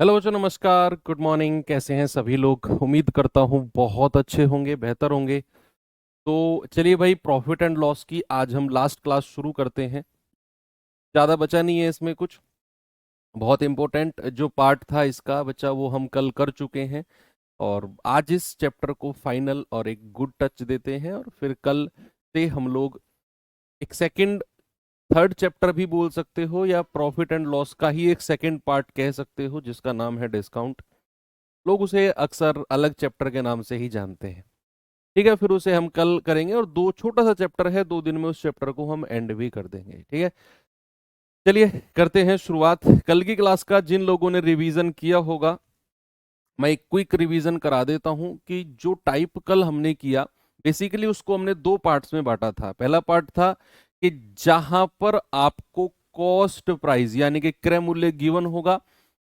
Hello बच्चों, नमस्कार, good morning. कैसे हैं सभी लोग? उम्मीद करता हूँ बहुत अच्छे होंगे, बेहतर होंगे। तो चलिए भाई, प्रॉफिट एंड लॉस की आज हम लास्ट क्लास शुरू करते हैं। ज़्यादा बचा नहीं है इसमें कुछ। बहुत इंपॉर्टेंट जो पार्ट था इसका बच्चा, वो हम कल कर चुके हैं। और आज इस चैप्टर को फाइनल और एक गुड टच देते हैं, और फिर कल से हम लोग एक सेकंड थर्ड चैप्टर भी बोल सकते हो, या प्रॉफिट एंड लॉस का ही एक सेकंड पार्ट कह सकते हो, जिसका नाम है डिस्काउंट। लोग उसे अक्सर अलग चैप्टर के नाम से ही जानते हैं। ठीक है, फिर उसे हम कल करेंगे, और दो छोटा सा चैप्टर है, 2 दिन में उस चैप्टर को हम एंड भी कर देंगे। ठीक है, चलिए करते हैं शुरुआत कल की क्लास का। जिन लोगों ने रिवीजन किया होगा, मैं एक क्विक रिवीजन करा देता हूं कि जो टाइप कल हमने किया, बेसिकली उसको हमने दो पार्ट्स में बांटा था। पहला पार्ट था कि जहां पर आपको कॉस्ट प्राइस यानी कि क्रय मूल्य गिवन होगा।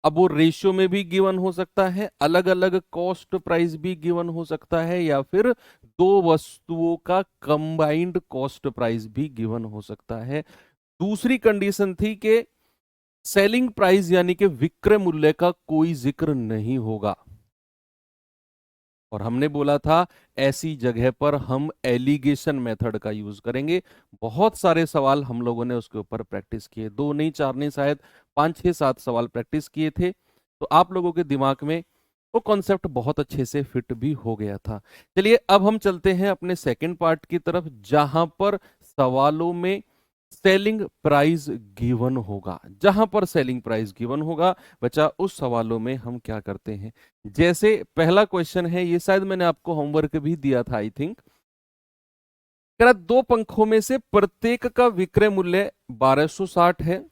अब वो रेशियो में भी गिवन हो सकता है, अलग अलग कॉस्ट प्राइस भी गिवन हो सकता है, या फिर दो वस्तुओं का कंबाइंड कॉस्ट प्राइस भी गिवन हो सकता है। दूसरी कंडीशन थी कि सेलिंग प्राइस यानी कि विक्रय मूल्य का कोई जिक्र नहीं होगा। और हमने बोला था ऐसी जगह पर हम एलिगेशन मेथड का यूज करेंगे। बहुत सारे सवाल हम लोगों ने उसके ऊपर प्रैक्टिस किए, दो नहीं, चार नहीं, शायद 5 6 7 सवाल प्रैक्टिस किए थे। तो आप लोगों के दिमाग में वो कॉन्सेप्ट बहुत अच्छे से फिट भी हो गया था। चलिए अब हम चलते हैं अपने सेकंड पार्ट की तरफ, जहां पर सवालों में सेलिंग प्राइस गिवन होगा। जहां पर सेलिंग प्राइस गिवन होगा बच्चा, उस सवालों में हम क्या करते हैं। जैसे पहला क्वेश्चन है, ये शायद मैंने आपको होमवर्क भी दिया था, आई थिंक। कह रहा दो पंखों में से प्रत्येक का विक्रय मूल्य 1260 है।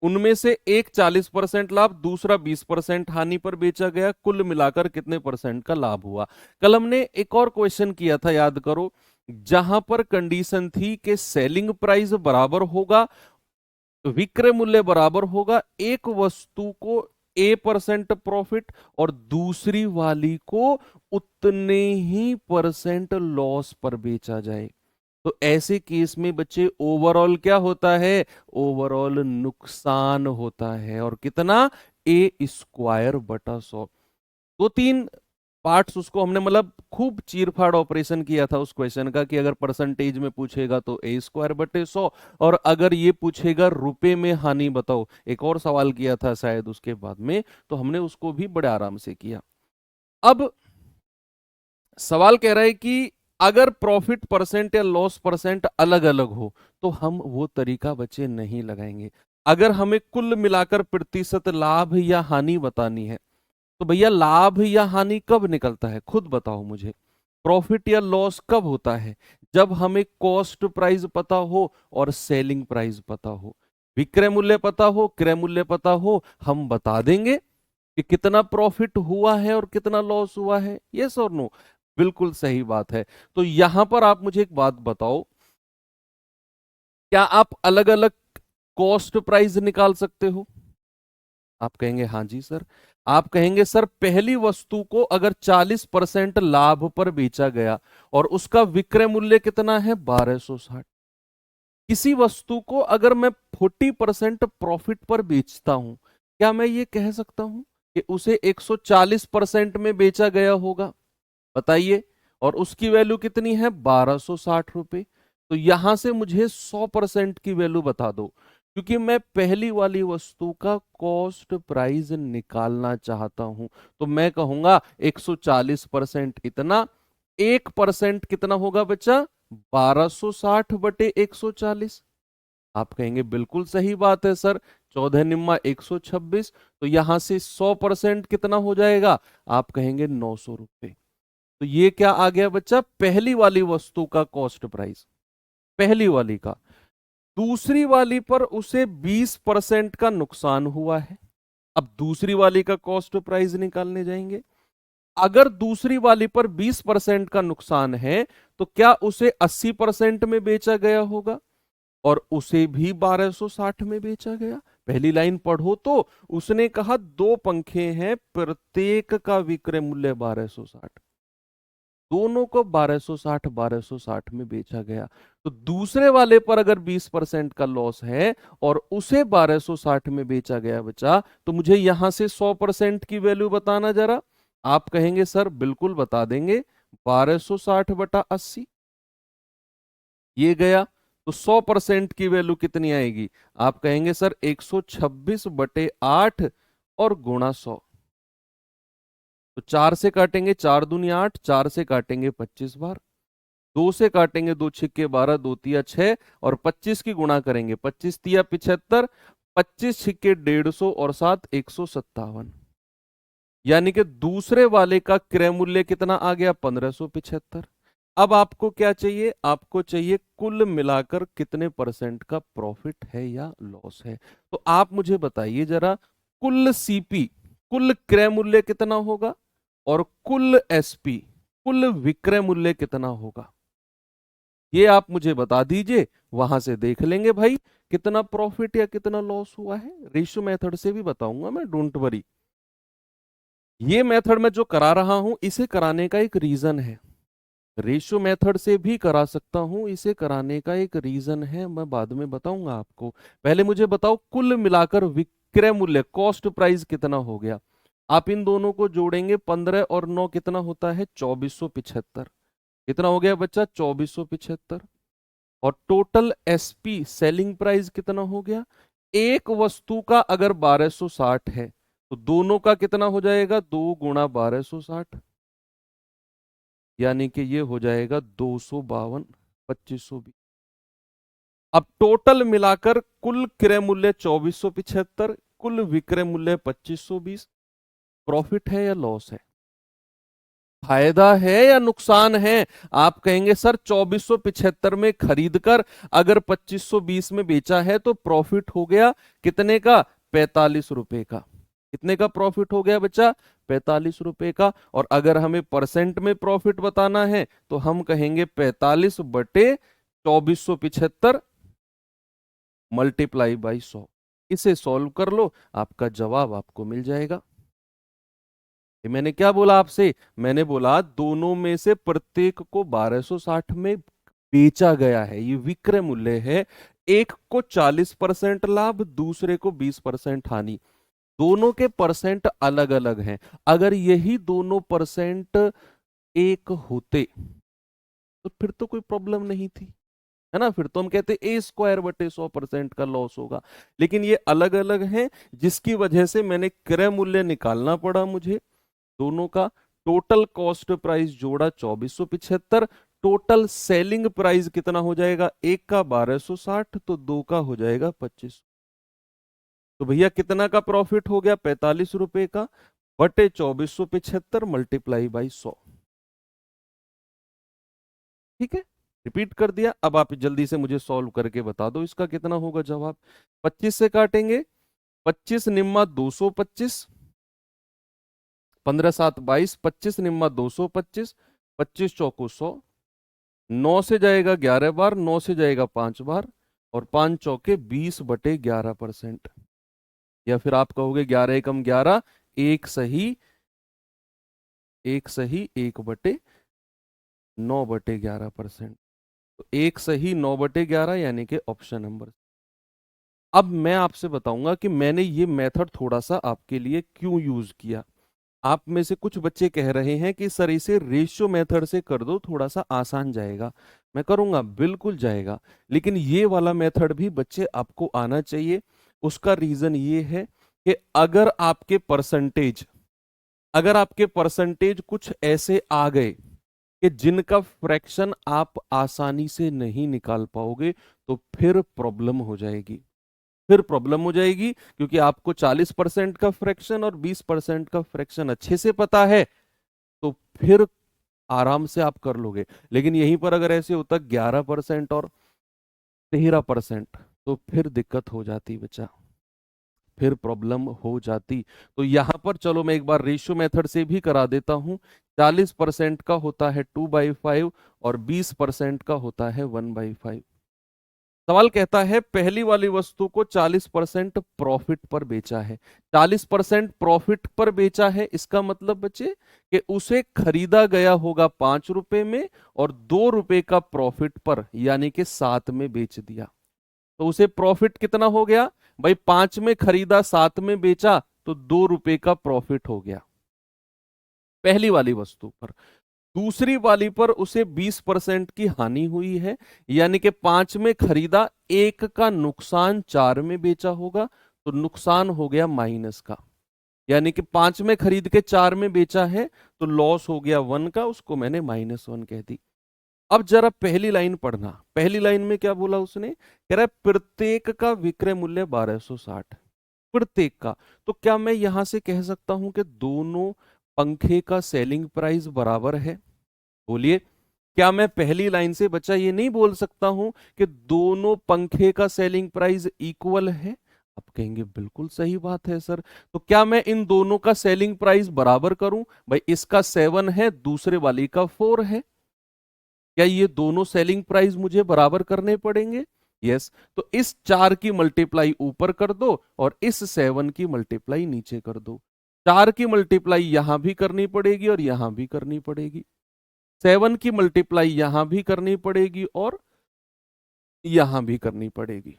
उनमें से एक 40% लाभ, दूसरा 20% हानि पर बेचा गया। कुल मिलाकर कितने परसेंट का लाभ हुआ? कल हमने एक और क्वेश्चन किया था, याद करो, जहां पर कंडीशन थी कि सेलिंग प्राइस बराबर होगा, विक्रय मूल्य बराबर होगा, एक वस्तु को A% प्रॉफिट और दूसरी वाली को उतने ही परसेंट लॉस पर बेचा जाए। तो ऐसे केस में बच्चे ओवरऑल क्या होता है? ओवरऑल नुकसान होता है। और कितना? A² बटा 100। दो तीन पार्ट्स उसको हमने मतलब खूब चीरफाड़ ऑपरेशन किया था उस क्वेश्चन का, कि अगर परसेंटेज में पूछेगा तो A² बटे 100, और अगर ये पूछेगा रुपए में हानि बताओ, एक और सवाल किया था शायद उसके बाद में, तो हमने उसको भी बड़े आराम से किया। अब सवाल कह रहा है कि अगर प्रॉफिट परसेंट या लॉस परसेंट अलग अलग हो तो हम वो तरीका बच्चे नहीं लगाएंगे। अगर हमें कुल मिलाकर प्रतिशत लाभ या हानि बतानी है, तो भैया लाभ या हानि कब निकलता है? खुद बताओ मुझे। प्रॉफिट या लॉस कब होता है? जब हमें कॉस्ट प्राइस पता हो और सेलिंग प्राइस पता हो। विक्रय मूल्य पता हो, क्रय मूल्य पता हो, हम बता देंगे कि कितना प्रॉफिट हुआ है और कितना लॉस हुआ है। यस और नो? बिल्कुल सही बात है। तो यहां पर आप मुझे एक बात बताओ, क्या आप अलग अलग कॉस्ट प्राइस निकाल सकते हो? आप कहेंगे हाँ जी सर। आप कहेंगे सर, पहली वस्तु को अगर 40% लाभ पर बेचा गया और उसका विक्रय मूल्य कितना है? 1260। किसी वस्तु को अगर मैं 40% प्रॉफिट पर बेचता हूं, क्या मैं ये कह सकता हूं कि उसे 140% में बेचा गया होगा? बताइए। और उसकी वैल्यू कितनी है? 1260 रुपए। तो यहां से मुझे 100% की वैल्यू बता दो, क्योंकि मैं पहली वाली वस्तु का कॉस्ट प्राइस निकालना चाहता हूं। तो मैं कहूंगा 140% इतना, 1% कितना होगा बच्चा? 1260 बटे 140। आप कहेंगे बिल्कुल सही बात है सर, 14 निम्मा 126। तो यहां से 100% कितना हो जाएगा? आप कहेंगे 900 रुपए। तो ये क्या आ गया बच्चा? पहली वाली वस्तु का कॉस्ट प्राइस, पहली वाली का। दूसरी वाली पर उसे 20% का नुकसान हुआ है। अब दूसरी वाली का कॉस्ट प्राइस निकालने जाएंगे। अगर दूसरी वाली पर 20% का नुकसान है, तो क्या उसे 80% में बेचा गया होगा? और उसे भी 1260 में बेचा गया। पहली लाइन पढ़ो तो, उसने कहा दो पंखे हैं, प्रत्येक का विक्रय मूल्य 1260, दोनों को 1260 1260 में बेचा गया। तो दूसरे वाले पर अगर 20% का लॉस है और उसे 1260 में बेचा गया बचा, तो मुझे यहां से 100% की वैल्यू बताना जरा। आप कहेंगे सर बिल्कुल बता देंगे, 1260/80 ये गया। तो 100% की वैल्यू कितनी आएगी? आप कहेंगे सर 126/8 और गुणा 100। तो 4 से काटेंगे, 4 दूनी 8, 4 से काटेंगे 25 बार, 2 से काटेंगे 2 छिक्के 12, 2 तिया 6 और 25 की गुणा करेंगे, 25 तिया 75, 25 छिक्के 150 और 7 157। यानी कि दूसरे वाले का क्रय मूल्य कितना आ गया? 1575। अब आपको क्या चाहिए? आपको चाहिए कुल मिलाकर कितने परसेंट का प्रॉफिट है या लॉस है। तो आप मुझे बताइए जरा, कुल सीपी, कुल क्रय मूल्य कितना होगा, और कुल एसपी, कुल विक्रय मूल्य कितना होगा, ये आप मुझे बता दीजिए। वहां से देख लेंगे भाई कितना प्रॉफिट या कितना लॉस हुआ है। रेशियो मेथड से भी बताऊंगा मैं, डोंट वरी। ये मेथड में जो करा रहा हूं, इसे कराने का एक रीजन है। रेशियो मेथड से भी करा सकता हूं, इसे कराने का एक रीजन है, मैं बाद में बताऊंगा आपको। पहले मुझे बताओ कुल मिलाकर विक्रय मूल्य, कॉस्ट प्राइस कितना हो गया। आप इन दोनों को जोड़ेंगे, 15 और 9 कितना होता है? 2475। कितना हो गया बच्चा? 2475। और टोटल एसपी, सेलिंग प्राइस कितना हो गया? एक वस्तु का अगर 1260 है तो दोनों का कितना हो जाएगा? 2 गुणा 1260, यानी कि ये हो जाएगा 252, 2520। अब टोटल मिलाकर कुल क्रय मूल्य 2475, कुल विक्रय मूल्य 2520। प्रॉफिट है या लॉस है? फायदा है या नुकसान है? आप कहेंगे सर 2475 में खरीदकर अगर 2520 में बेचा है तो प्रॉफिट हो गया कितने का? 45 रुपए का। कितने का प्रॉफिट हो गया बच्चा? 45 रुपए का। और अगर हमें परसेंट में प्रॉफिट बताना है तो हम कहेंगे 45/2475 मल्टीप्लाई बाई 100। इसे सॉल्व कर लो, आपका जवाब आपको मिल जाएगा। ये मैंने क्या बोला आपसे? मैंने बोला दोनों में से प्रत्येक को 1260 में बेचा गया है, ये विक्रय मूल्य है। एक को 40% लाभ, दूसरे को 20% हानि। दोनों के परसेंट अलग अलग हैं। अगर यही दोनों परसेंट एक होते तो फिर तो कोई प्रॉब्लम नहीं थी, है ना। फिर तो हम कहते A²/100% का लॉस होगा। लेकिन ये अलग अलग हैं, जिसकी वजह से मैंने क्रय मूल्य निकालना पड़ा मुझे दोनों का। टोटल कॉस्ट प्राइस जोड़ा 2475, टोटल सेलिंग प्राइस कितना हो जाएगा? एक का 1260 तो दो का हो जाएगा 25। तो भैया कितना का प्रॉफिट हो गया? 45 रुपए का बटे 2475 मल्टीप्लाई बाई 100। ठीक है, रिपीट कर दिया। अब आप जल्दी से मुझे सॉल्व करके बता दो इसका कितना होगा जवाब। 25 से काटेंगे, 25 निम्मा 225, 15 7 22, 25 निम्मा 225, 25 चौको 100, 9 से जाएगा 11 बार, 9 से जाएगा 5 बार, और 5 चौके 20/11%। या फिर आप कहोगे 11 एकम 11, एक सही, एक सही 1/9/11%। तो एक सही 9/11 यानी कि ऑप्शन नंबर। अब मैं आपसे बताऊंगा कि मैंने ये मेथड थोड़ा सा आपके लिए क्यों यूज किया। आप में से कुछ बच्चे कह रहे हैं कि सर इसे रेशियो मेथड से कर दो, थोड़ा सा आसान जाएगा। मैं करूंगा, बिल्कुल जाएगा, लेकिन ये वाला मेथड भी बच्चे आपको आना चाहिए। उसका रीजन ये है कि अगर आपके परसेंटेज कुछ ऐसे आ गए कि जिनका फ्रैक्शन आप आसानी से नहीं निकाल पाओगे, तो फिर प्रॉब्लम हो जाएगी। फिर प्रॉब्लम हो जाएगी, क्योंकि आपको 40% का फ्रैक्शन और 20% का फ्रैक्शन अच्छे से पता है, तो फिर आराम से आप कर लोगे। लेकिन यहीं पर अगर ऐसे होता 11% और 13%, तो फिर दिक्कत हो जाती बच्चा, फिर प्रॉब्लम हो जाती। तो यहां पर चलो मैं एक बार रेशियो मेथड से भी करा देता हूं। 40% का होता है 2/5 और 20% का होता है 1/5। सवाल कहता है पहली वाली वस्तु को 40% प्रॉफिट पर बेचा है। 40% प्रॉफिट पर बेचा है, इसका मतलब बच्चे कि उसे खरीदा गया होगा 5 रुपए में और 2 रुपए का प्रॉफिट पर, यानी कि 7 में बेच दिया। तो उसे प्रॉफिट कितना हो गया भाई, 5 में खरीदा 7 में बेचा, तो 2 रुपए का प्रॉफिट हो गया पहली वाली वस्तु पर। दूसरी वाली पर उसे 20% की हानि हुई है, यानी कि 5 में खरीदा, 1 का नुकसान 4 में बेचा होगा, तो नुकसान हो गया माइनस का। यानी कि 5 में खरीद के 4 में बेचा है, तो लॉस हो गया 1 का, उसको मैंने -1 कह दी। अब जरा पहली लाइन पढ़ना। पहली लाइन में क्या बोला उसने, कह रहा है प्रत्येक का विक्रय मूल्य 1260, प्रत्येक का। तो क्या मैं यहां से कह सकता हूं कि दोनों पंखे का सेलिंग प्राइस बराबर है? बोलिए, क्या मैं पहली लाइन से बच्चा ये नहीं बोल सकता हूं कि दोनों पंखे का सेलिंग प्राइस इक्वल है? आप कहेंगे बिल्कुल सही बात है सर। तो क्या मैं इन दोनों का सेलिंग प्राइस बराबर करूं? भाई इसका 7 है, दूसरे वाली का 4 है, क्या ये दोनों सेलिंग प्राइस मुझे बराबर करने पड़ेंगे? यस। तो इस 4 की मल्टीप्लाई ऊपर कर दो और इस 7 की मल्टीप्लाई नीचे कर दो। 4 की मल्टीप्लाई यहां भी करनी पड़ेगी और यहां भी करनी पड़ेगी। 7 की मल्टीप्लाई यहां भी करनी पड़ेगी और यहां भी करनी पड़ेगी।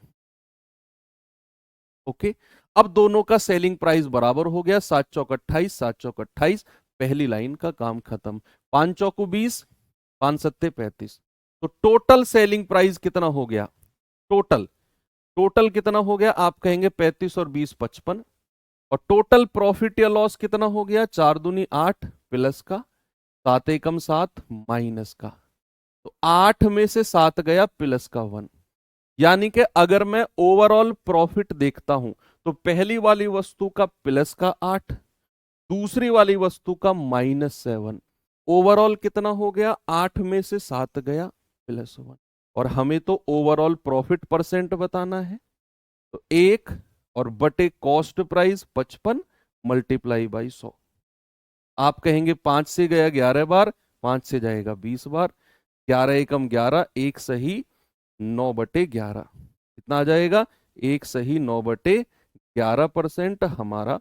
ओके, अब दोनों का सेलिंग प्राइस बराबर हो गया, 7 चौक 28, 7 चौक 28, पहली लाइन का काम खत्म। 5 चौक 20, 5 सत्ते 35। तो टोटल सेलिंग प्राइस कितना हो गया? टोटल टोटल कितना हो गया? आप कहेंगे 35 और 20 55। और टोटल प्रॉफिट या लॉस कितना हो गया? 4 दूनी 8 प्लस का, 7 एकम 7 माइनस का। तो 8 में से 7 गया प्लस का 1, यानी कि अगर मैं ओवरऑल प्रॉफिट देखता हूं तो पहली वाली वस्तु का प्लस का 8, दूसरी वाली वस्तु का -7। ओवरऑल कितना हो गया? 8 में से 7 गया +1। और हमें तो ओवरऑल प्रॉफिट परसेंट बताना है, तो 1 और बटे कॉस्ट प्राइस 55 मल्टीप्लाई बाई 100। आप कहेंगे 5 से गया 11 बार, 5 से जाएगा 20 बार, 11 एकम 11, एक सही 9/11। कितना आ जाएगा? एक सही 9/11% हमारा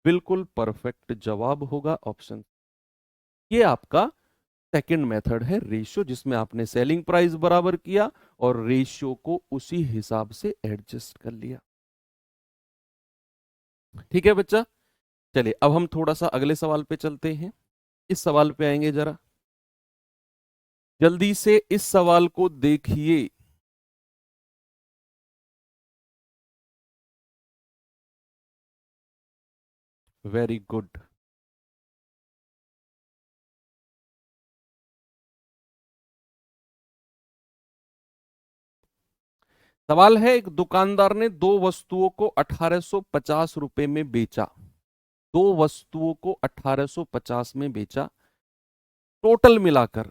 बिल्कुल परफेक्ट जवाब होगा ऑप्शन। ये आपका सेकंड मेथड है रेशियो, जिसमें आपने सेलिंग प्राइस बराबर किया और रेशियो को उसी हिसाब से एडजस्ट कर लिया। ठीक है बच्चा, चलिए अब हम थोड़ा सा अगले सवाल पे चलते हैं। इस सवाल पे आएंगे, जरा जल्दी से इस सवाल को देखिए। Very good. सवाल है, एक दुकानदार ने दो वस्तुओं को 1850 रुपए में बेचा। दो वस्तुओं को 1850 में बेचा। टोटल मिलाकर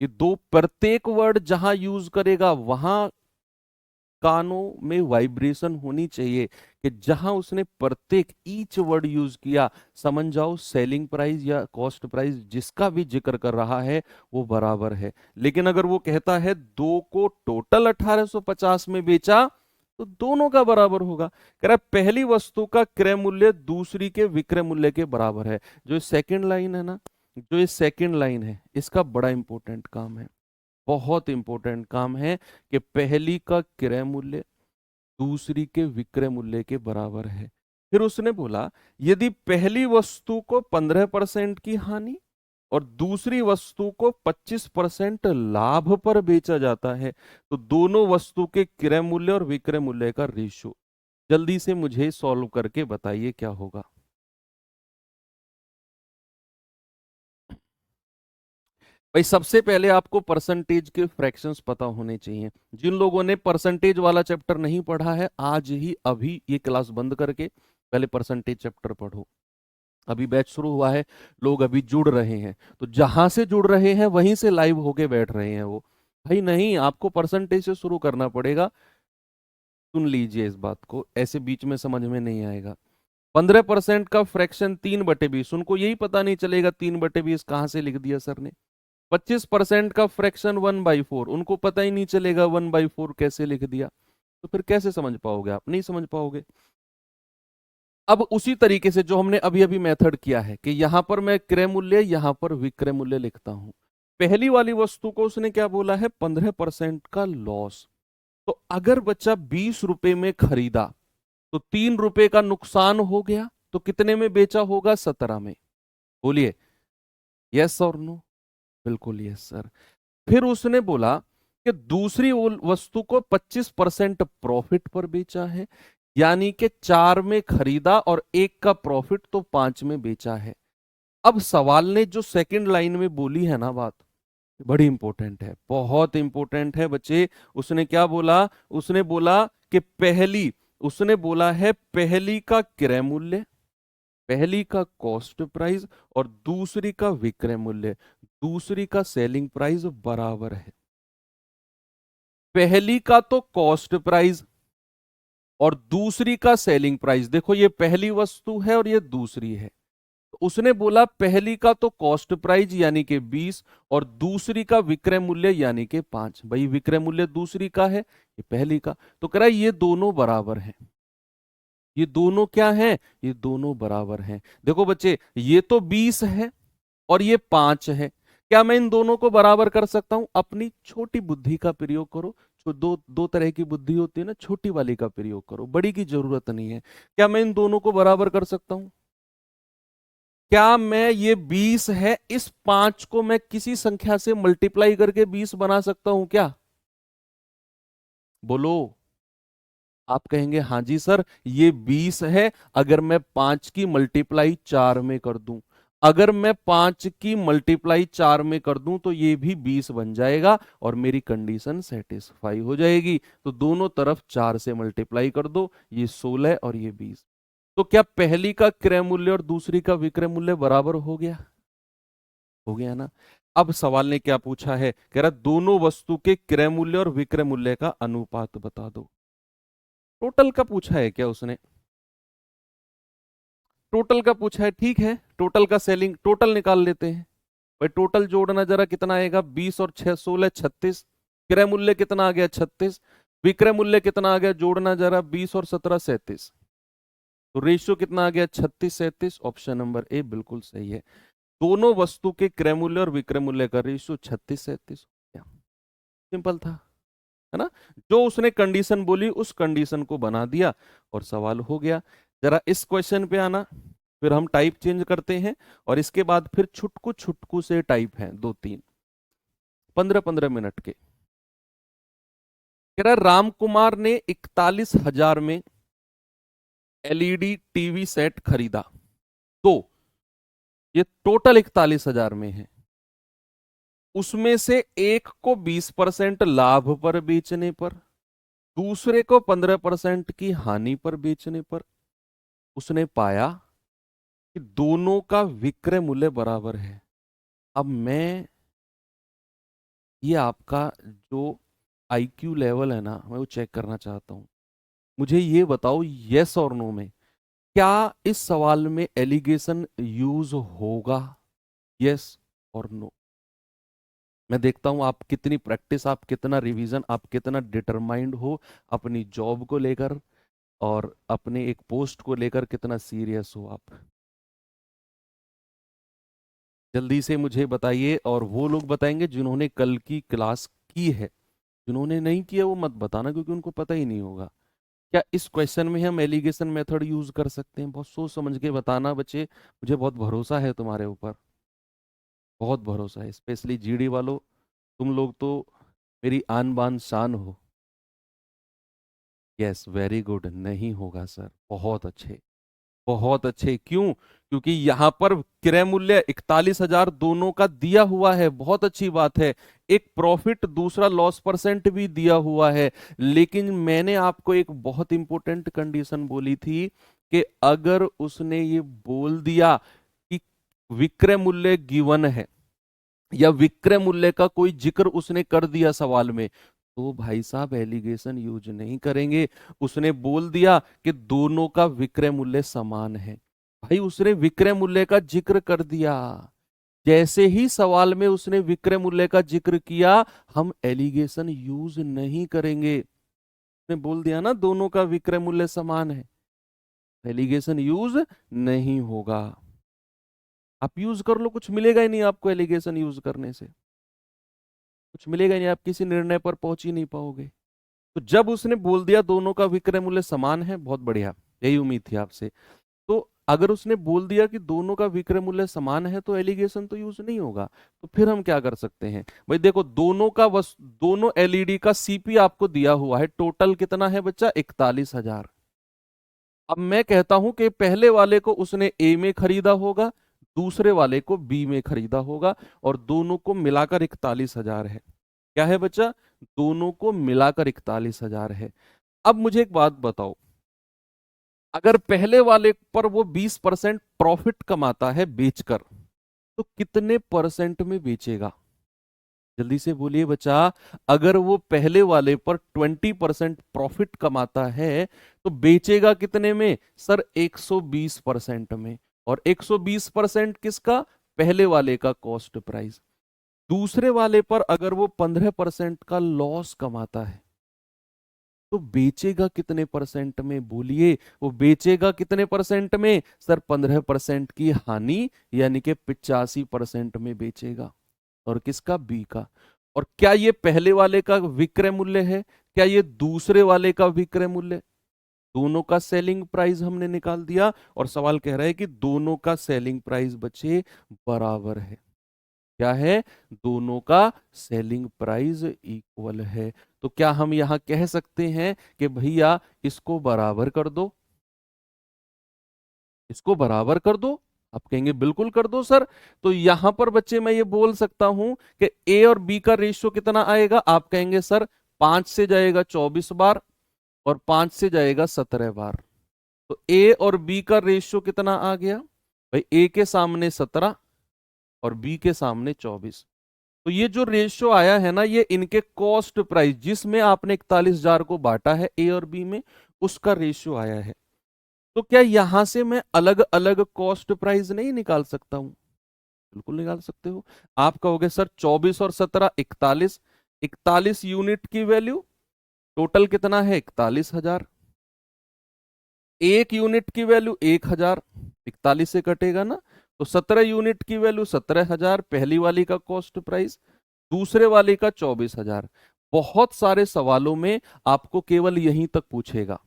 ये दो, प्रत्येक वर्ड जहां यूज करेगा वहां कानों में वाइब्रेशन होनी चाहिए कि जहां उसने प्रत्येक ईच वर्ड यूज किया, समझ जाओ सेलिंग प्राइस या कॉस्ट प्राइस जिसका भी जिक्र कर रहा है वो बराबर है। लेकिन अगर वो कहता है दो को टोटल 1850 में बेचा, तो दोनों का बराबर होगा। कह रहा है पहली वस्तु का क्रय मूल्य दूसरी के विक्रय मूल्य के बराबर है। जो सेकंड लाइन है ना, जो ये सेकंड लाइन है, इसका बड़ा इंपॉर्टेंट काम है, बहुत इंपॉर्टेंट काम है कि पहली का क्रय मूल्य दूसरी के विक्रय मूल्य के बराबर है। फिर उसने बोला यदि पहली वस्तु को 15% की हानि और दूसरी वस्तु को 25% लाभ पर बेचा जाता है, तो दोनों वस्तु के क्रय मूल्य और विक्रय मूल्य का रेशियो जल्दी से मुझे सॉल्व करके बताइए क्या होगा। भाई सबसे पहले आपको परसेंटेज के फ्रैक्शंस पता होने चाहिए। जिन लोगों ने परसेंटेज वाला चैप्टर नहीं पढ़ा है, आज ही अभी ये क्लास बंद करके पहले परसेंटेज चैप्टर पढ़ो। अभी बैच शुरू हुआ है, लोग अभी जुड़ रहे हैं, तो जहां से जुड़ रहे हैं वहीं से लाइव होके बैठ रहे हैं वो। भाई नहीं, आपको परसेंटेज से शुरू करना पड़ेगा। सुन लीजिए इस बात को, ऐसे बीच में समझ में नहीं आएगा। 15% का फ्रैक्शन 3/20, उनको यही पता नहीं चलेगा 3/20 कहां से लिख दिया सर ने। 25% का फ्रैक्शन 1/4, उनको पता ही नहीं चलेगा 1/4 कैसे लिख दिया, तो फिर कैसे समझ पाओगे आप? नहीं समझ पाओगे। अब उसी तरीके से जो हमने अभी अभी मेथड किया है कि यहां पर मैं क्रय मूल्य, यहां पर विक्रय मूल्य लिखता हूं। पहली वाली वस्तु को उसने क्या बोला है? 15% का लॉस। तो अगर बच्चा 20 रुपए में खरीदा तो 3 रुपए का नुकसान हो गया, तो कितने में बेचा होगा? 17 में। बोलिए यस और नो। बिल्कुल यस सर। फिर उसने बोला कि दूसरी वस्तु को 25% प्रॉफिट पर बेचा है, यानी कि 4 में खरीदा और 1 का प्रॉफिट, तो 5 में बेचा है। अब सवाल ने जो सेकंड लाइन में बोली है ना बात, बड़ी इंपॉर्टेंट है, बहुत इंपॉर्टेंट है बच्चे। उसने क्या बोला? उसने बोला कि उसने बोला है पहली का क्रय मूल्य, पहली का कॉस्ट प्राइस और दूसरी का विक्रय मूल्य, दूसरी का सेलिंग प्राइस बराबर है। पहली का तो कॉस्ट प्राइस और दूसरी का सेलिंग प्राइस, देखो ये पहली वस्तु है और ये दूसरी है। तो उसने बोला पहली का तो कॉस्ट प्राइस यानी कि 20 और दूसरी का विक्रय मूल्य यानी कि 5। भाई विक्रय मूल्य दूसरी का है, ये पहली का, तो कह रहा है ये दोनों बराबर हैं। ये दोनों क्या हैं? ये दोनों बराबर हैं। देखो बच्चे, ये तो 20 है और ये 5 है। क्या मैं इन दोनों को बराबर कर सकता हूं? अपनी छोटी बुद्धि का प्रयोग करो। जो दो दो तरह की बुद्धि होती है ना, छोटी वाली का प्रयोग करो, बड़ी की जरूरत नहीं है। क्या मैं इन दोनों को बराबर कर सकता हूं? क्या मैं ये 20 है, इस 5 को मैं किसी संख्या से मल्टीप्लाई करके 20 बना सकता हूं क्या? बोलो। आप कहेंगे हाँ जी सर, ये 20 है, अगर मैं 5 की मल्टीप्लाई 4 में कर दूं, अगर मैं 5 की मल्टीप्लाई 4 में कर दूं तो ये भी 20 बन जाएगा और मेरी कंडीशन सेटिस्फाई हो जाएगी। तो दोनों तरफ 4 से मल्टीप्लाई कर दो, ये 16 और ये 20। तो क्या पहली का क्रय मूल्य और दूसरी का विक्रय मूल्य बराबर हो गया? हो गया ना। अब सवाल ने क्या पूछा है? कह रहा दोनों वस्तु के क्रय मूल्य और विक्रय मूल्य का अनुपात बता दो। टोटल का पूछा है क्या उसने? टोटल का पूछा है, ठीक है। टोटल का सेलिंग टोटल निकाल लेते हैं। भाई टोटल जोड़ना जरा, कितना आएगा? 20 और 6 16 36। क्रय मूल्य कितना आ गया? 36। विक्रय मूल्य कितना आ गया? जोड़ना जरा, 20 और 17 37। तो रेशियो कितना आ गया? 36 37। ऑप्शन नंबर ए बिल्कुल सही है। दोनों वस्तु के क्रय मूल्य और विक्रय मूल्य का रेशियो 36 37। सिंपल था, है ना। जो उसने कंडीशन बोली उस कंडीशन को बना दिया और सवाल हो गया। जरा इस क्वेश्चन पे आना, फिर हम टाइप चेंज करते हैं और इसके बाद फिर छुटकू छुटकू से टाइप हैं 2 3, 15 15 मिनट के। कह रहा राम कुमार ने 41,000 में एलईडी टीवी सेट खरीदा, तो ये टोटल 41,000 में है, उसमें से एक को 20% लाभ पर बेचने पर, दूसरे को 15% की हानि पर बेचने पर उसने पाया कि दोनों का विक्रय मूल्य बराबर है। अब मैं, ये आपका जो आईक्यू लेवल है ना, मैं वो चेक करना चाहता हूं। मुझे ये बताओ यस और नो में, क्या इस सवाल में एलिगेशन यूज होगा? यस और नो। मैं देखता हूं आप कितनी प्रैक्टिस, आप कितना रिवीजन, आप कितना डिटरमाइंड हो अपनी जॉब को लेकर और अपने एक पोस्ट को लेकर, कितना सीरियस हो आप। जल्दी से मुझे बताइए। और वो लोग बताएंगे जिन्होंने कल की क्लास की है, जिन्होंने नहीं किया वो मत बताना, क्योंकि उनको पता ही नहीं होगा। क्या इस क्वेश्चन में हम एलिगेशन मेथड यूज कर सकते हैं? बहुत सोच समझ के बताना बच्चे, मुझे बहुत भरोसा है तुम्हारे ऊपर, बहुत भरोसा है। स्पेशली जीडी वालों, तुम लोग तो मेरी आन बान शान हो। Yes very good. नहीं होगा सर, बहुत अच्छे, बहुत अच्छे। क्यों? क्योंकि यहां पर क्रय मूल्य 41,000 दोनों का दिया हुआ है, बहुत अच्छी बात है। एक प्रॉफिट, दूसरा लॉस परसेंट भी दिया हुआ है। लेकिन मैंने आपको एक बहुत इंपॉर्टेंट कंडीशन बोली थी कि अगर उसने ये बोल दिया कि विक्रय मूल्य गिवन है या विक्रय मूल्य का कोई जिक्र उसने कर दिया सवाल में, तो भाई साहब एलिगेशन यूज नहीं करेंगे। उसने बोल दिया कि दोनों का विक्रय मूल्य समान है, भाई उसने विक्रय मूल्य का जिक्र कर दिया, जैसे ही सवाल में उसने विक्रय मूल्य का जिक्र किया, हम एलिगेशन यूज नहीं करेंगे। उसने बोल दिया ना दोनों का विक्रय मूल्य समान है, एलिगेशन यूज नहीं होगा। आप यूज कर लो, कुछ मिलेगा ही नहीं आपको एलिगेशन यूज करने से, कुछ मिलेगा ही नहीं, आप किसी निर्णय पर पहुंच ही नहीं पाओगे। तो जब उसने बोल दिया दोनों का विक्रय मूल्य समान है, बहुत बढ़िया, यही उम्मीद थी आपसे। तो अगर उसने बोल दिया कि दोनों का विक्रय मूल्य समान है तो एलिगेशन तो यूज नहीं होगा। तो फिर हम क्या कर सकते हैं भाई, देखो दोनों एलईडी का सीपी आपको दिया हुआ है, टोटल कितना है बच्चा, 41,000। अब मैं कहता हूं कि पहले वाले को उसने ए में खरीदा होगा, दूसरे वाले को बी में खरीदा होगा, और दोनों को मिलाकर 41,000 है। क्या है बच्चा, दोनों को मिलाकर 41,000 है। अब मुझे एक बात बताओ, अगर पहले वाले पर वो 20% प्रॉफिट कमाता है बेचकर, तो कितने परसेंट में बेचेगा? जल्दी से बोलिए बच्चा। अगर वो पहले वाले पर 20% प्रॉफिट कमाता है तो बेचेगा कितने में सर, 120% में। और 120% किसका, पहले वाले का कॉस्ट प्राइस। दूसरे वाले पर अगर वो 15% का लॉस कमाता है तो बेचेगा कितने परसेंट में, बोलिए, वो बेचेगा कितने परसेंट में सर, 15% की हानि, यानी कि 85% में बेचेगा। और किसका, बी का। और क्या ये पहले वाले का विक्रय मूल्य है, क्या ये दूसरे वाले का विक्रय मूल्य? दोनों का सेलिंग प्राइस हमने निकाल दिया, और सवाल कह रहा है कि दोनों का सेलिंग प्राइस बचे बराबर है। क्या है, दोनों का सेलिंग प्राइस इक्वल है। तो क्या हम यहां कह सकते हैं कि भैया इसको बराबर कर दो, इसको बराबर कर दो? आप कहेंगे बिल्कुल कर दो सर। तो यहां पर बच्चे मैं ये बोल सकता हूं कि ए और बी का रेशियो कितना आएगा, आप कहेंगे सर 5 से जाएगा 24 बार और 5 से जाएगा 17 बार। तो ए और बी का रेशियो कितना आ गया भाई, ए के सामने 17 और बी के सामने 24। तो ये जो रेशियो आया है ना, ये इनके कॉस्ट प्राइस जिसमें आपने 41,000 को बांटा है ए और बी में, उसका रेशियो आया है। तो क्या यहां से मैं अलग अलग कॉस्ट प्राइस नहीं निकाल सकता हूं? बिल्कुल निकाल सकते हो। आप कहोगे सर 24 और 17 41, 41 यूनिट की वैल्यू, टोटल कितना है 41,000। एक यूनिट की वैल्यू 1,000, 41 से कटेगा ना, तो 17 यूनिट की वैल्यू 17,000, पहली वाली का कॉस्ट प्राइस, दूसरे वाले का 24,000। बहुत सारे सवालों में आपको केवल यहीं तक पूछेगा,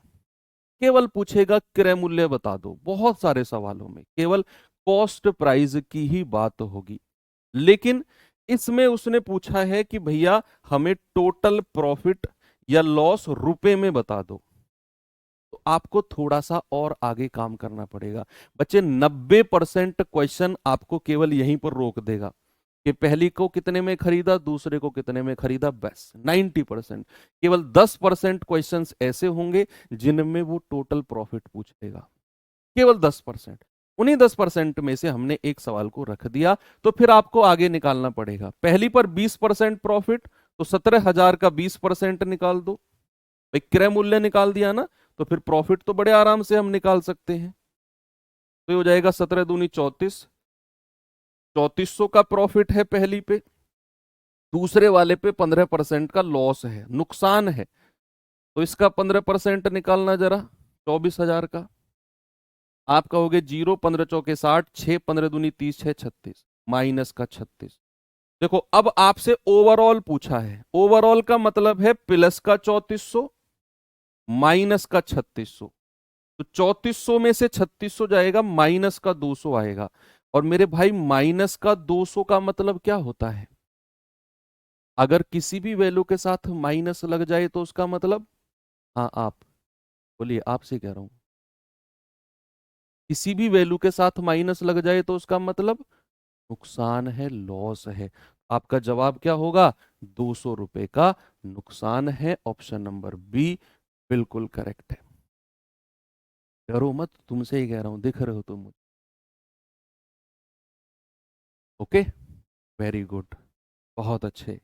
केवल पूछेगा क्रय मूल्य बता दो। बहुत सारे सवालों में केवल कॉस्ट प्राइस की ही बात होगी। लेकिन इसमें उसने पूछा है कि भैया हमें टोटल प्रॉफिट या लॉस रुपए में बता दो, तो आपको थोड़ा सा और आगे काम करना पड़ेगा। बच्चे 90% क्वेश्चन आपको केवल यहीं पर रोक देगा कि पहली को कितने में खरीदा, दूसरे को कितने में खरीदा, बस 90%। केवल 10% क्वेश्चंस ऐसे होंगे जिनमें वो टोटल प्रॉफिट पूछेगा, केवल 10%। उन्हीं 10% में से हमने एक सवाल को रख दिया, तो फिर आपको आगे निकालना पड़ेगा। पहली पर 20% प्रॉफिट, तो 17,000 का 20% निकाल दो, भाई क्रय मूल्य निकाल दिया ना, तो फिर प्रॉफिट तो बड़े आराम से हम निकाल सकते हैं। तो ये हो जाएगा 17 दूनी 34, 3400 का प्रॉफिट है पहली पे, दूसरे वाले पे 15% का लॉस है, नुकसान है। तो इसका 15% निकालना जरा, 24,000 का। आप कहोगे 0, 15 चौके 60, 6 15 दूनी 30, 6 36, माइनस का 36। देखो अब आपसे ओवरऑल पूछा है, ओवरऑल का मतलब है प्लस का 3400 माइनस का 3600। तो 3400 में से 3600 जाएगा, माइनस का 200 आएगा। और मेरे भाई माइनस का 200 का मतलब क्या होता है, अगर किसी भी वैल्यू के साथ माइनस लग जाए तो उसका मतलब, हाँ आप बोलिए, आपसे कह रहा हूं, किसी भी वैल्यू के साथ माइनस लग जाए तो उसका मतलब नुकसान है, लॉस है। आपका जवाब क्या होगा, 200 रुपए का नुकसान है। ऑप्शन नंबर बी बिल्कुल करेक्ट है। डरो मत, तुमसे ही कह रहा हूं, दिख रहे हो तुम मुझे। ओके, वेरी गुड, बहुत अच्छे।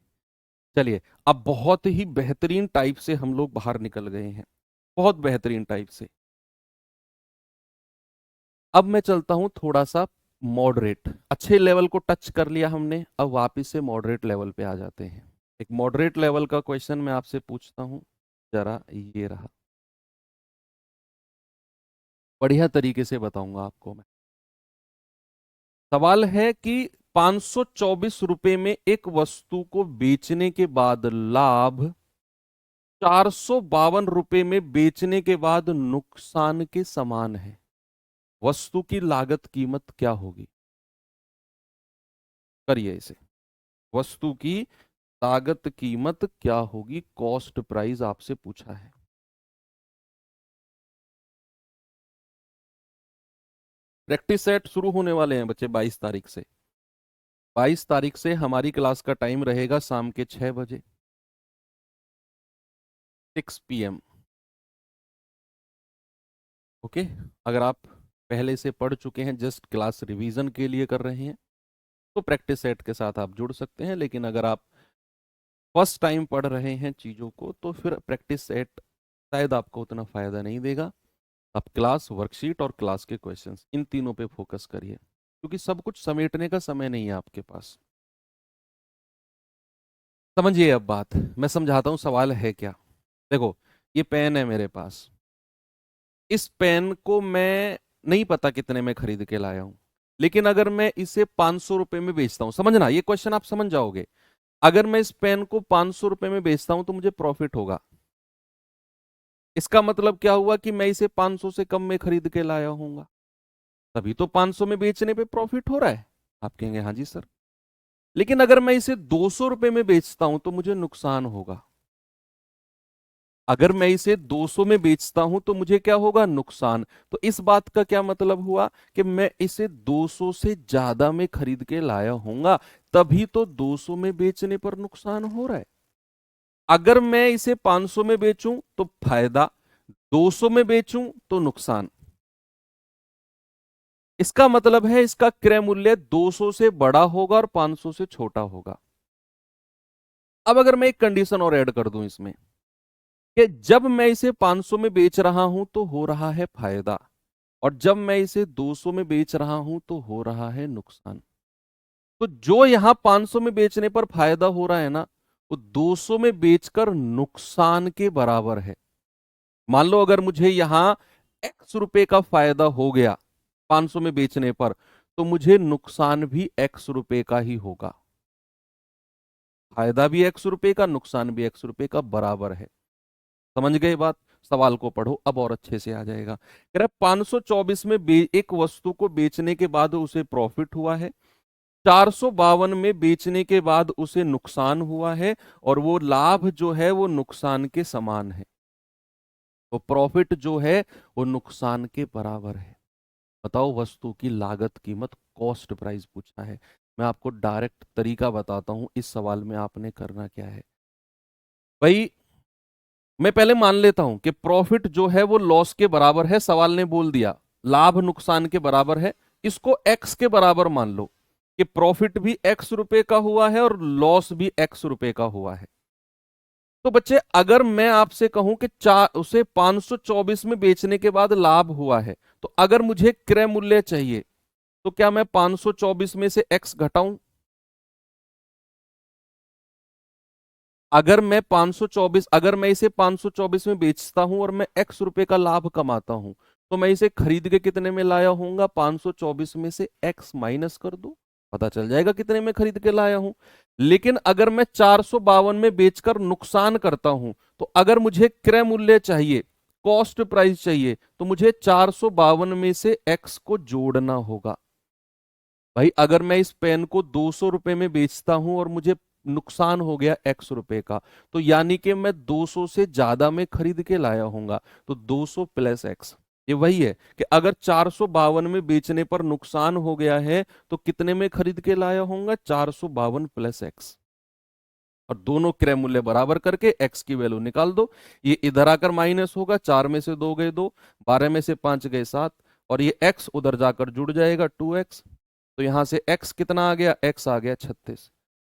चलिए, अब बहुत ही बेहतरीन टाइप से हम लोग बाहर निकल गए हैं, बहुत बेहतरीन टाइप से। अब मैं चलता हूं थोड़ा सा मॉडरेट, अच्छे लेवल को टच कर लिया हमने, अब वापिस से मॉडरेट लेवल पे आ जाते हैं। एक मॉडरेट लेवल का क्वेश्चन मैं आपसे पूछता हूं, जरा ये रहा, बढ़िया तरीके से बताऊंगा आपको मैं। सवाल है कि 524 रुपए में एक वस्तु को बेचने के बाद लाभ 452 रुपए में बेचने के बाद नुकसान के समान है, वस्तु की लागत कीमत क्या होगी? करिए इसे, वस्तु की लागत कीमत क्या होगी, कॉस्ट प्राइस आपसे पूछा है। प्रैक्टिस सेट शुरू होने वाले हैं बच्चे 22 तारीख से। 22 तारीख से हमारी क्लास का टाइम रहेगा शाम के 6 बजे, 6 PM। ओके, अगर आप पहले से पढ़ चुके हैं, जस्ट क्लास रिवीजन के लिए कर रहे हैं, तो प्रैक्टिस सेट के साथ आप जुड़ सकते हैं। लेकिन अगर आप फर्स्ट टाइम पढ़ रहे हैं चीज़ों को, तो फिर प्रैक्टिस सेट शायद आपको उतना फायदा नहीं देगा। आप क्लास वर्कशीट और क्लास के क्वेश्चंस, इन तीनों पे फोकस करिए, क्योंकि सब कुछ समेटने का समय नहीं है आपके पास। समझिए अब बात, मैं समझाता हूं सवाल है क्या। देखो, ये पेन है मेरे पास, इस पेन को मैं नहीं पता कितने में खरीद के लाया हूं, लेकिन अगर मैं इसे 500 रुपए में बेचता हूं, समझना ये क्वेश्चन आप समझ जाओगे, अगर मैं इस पेन को 500 रुपए में बेचता हूं तो मुझे प्रॉफिट होगा। इसका मतलब क्या हुआ कि मैं इसे 500 से कम में खरीद के लाया हूंगा, तभी तो 500 में बेचने पे प्रॉफिट हो रहा है। आप कहेंगे हाँ जी सर, लेकिन अगर मैं इसे 200 रुपए में बेचता हूं तो मुझे नुकसान होगा। अगर मैं इसे 200 में बेचता हूं तो मुझे क्या होगा? नुकसान। तो इस बात का क्या मतलब हुआ कि मैं इसे 200 से ज्यादा में खरीद के लाया हूंगा, तभी तो 200 में बेचने पर नुकसान हो रहा है। अगर मैं इसे 500 में बेचूं तो फायदा, 200 में बेचूं तो नुकसान। इसका मतलब है इसका क्रय मूल्य 200 से बड़ा होगा और 500 से छोटा होगा। अब अगर मैं एक कंडीशन और ऐड कर दूं इसमें, कि जब मैं इसे 500 में बेच रहा हूं तो हो रहा है फायदा, और जब मैं इसे 200 में बेच रहा हूं तो हो रहा है नुकसान। तो जो यहां 500 में बेचने पर फायदा हो रहा है ना, वो 200 में बेचकर नुकसान के बराबर है। मान लो अगर मुझे यहां x रुपए का फायदा हो गया 500 में बेचने पर, तो मुझे नुकसान भी x रुपए का ही होगा। फायदा भी x रुपए का, नुकसान भी x रुपए का बराबर है। समझ गए बात? सवाल को पढ़ो, अब और अच्छे से आ जाएगा। कह रहा है 524 में एक वस्तु को बेचने के बाद उसे प्रॉफिट हुआ है, 452 में बेचने के बाद उसे नुकसान हुआ है, और वो लाभ जो है वो नुकसान के समान है। वो प्रॉफिट जो है वो नुकसान के बराबर है। बताओ, वस्तु की लागत कीमत, कॉस्ट प्राइस पूछा है। मैं आपको डायरेक्ट तरीका बताता हूं इस सवाल में आपने करना क्या है। भाई, मैं पहले मान लेता हूं कि प्रॉफिट जो है वो लॉस के बराबर है, सवाल ने बोल दिया लाभ नुकसान के बराबर है। इसको एक्स के बराबर मान लो कि प्रॉफिट भी एक्स रुपए का हुआ है और लॉस भी एक्स रुपए का हुआ है। तो बच्चे, अगर मैं आपसे कहूं कि उसे 524 में बेचने के बाद लाभ हुआ है, तो अगर मुझे क्रय मूल्य चाहिए, तो क्या मैं 524 में से एक्स घटाऊं? अगर मैं इसे 524 में बेचता हूं और मैं x रुपए का लाभ कमाता हूं, तो मैं इसे खरीद के कितने में लाया हूंगा? 524 में से x माइनस कर दो, पता चल जाएगा कितने में खरीद के लाया हूं। लेकिन अगर मैं 452 में बेचकर नुकसान करता हूं, तो अगर मुझे क्रय मूल्य चाहिए, कॉस्ट प्राइस चाहिए, तो मुझे 452 में से x को जोड़ना होगा। भाई, अगर मैं इस पेन को 200 रुपए में बेचता हूं और मुझे नुकसान हो गया x रुपए का, तो यानी कि मैं 200 से ज्यादा में खरीद के लाया हूंगा। तो 200 प्लस x, ये वही है कि अगर 452 में बेचने पर नुकसान हो गया है, तो कितने में खरीद के लाया हूंगा? 452 प्लस x। और दोनों क्रय मूल्य बराबर करके x की वैल्यू निकाल दो। ये इधर आकर माइनस होगा, 4 में से 2 गए 2, 12 में से 5 गए 7, और ये x उधर जाकर जुड़ जाएगा 2x। तो यहां से x कितना आ गया? x आ गया 36।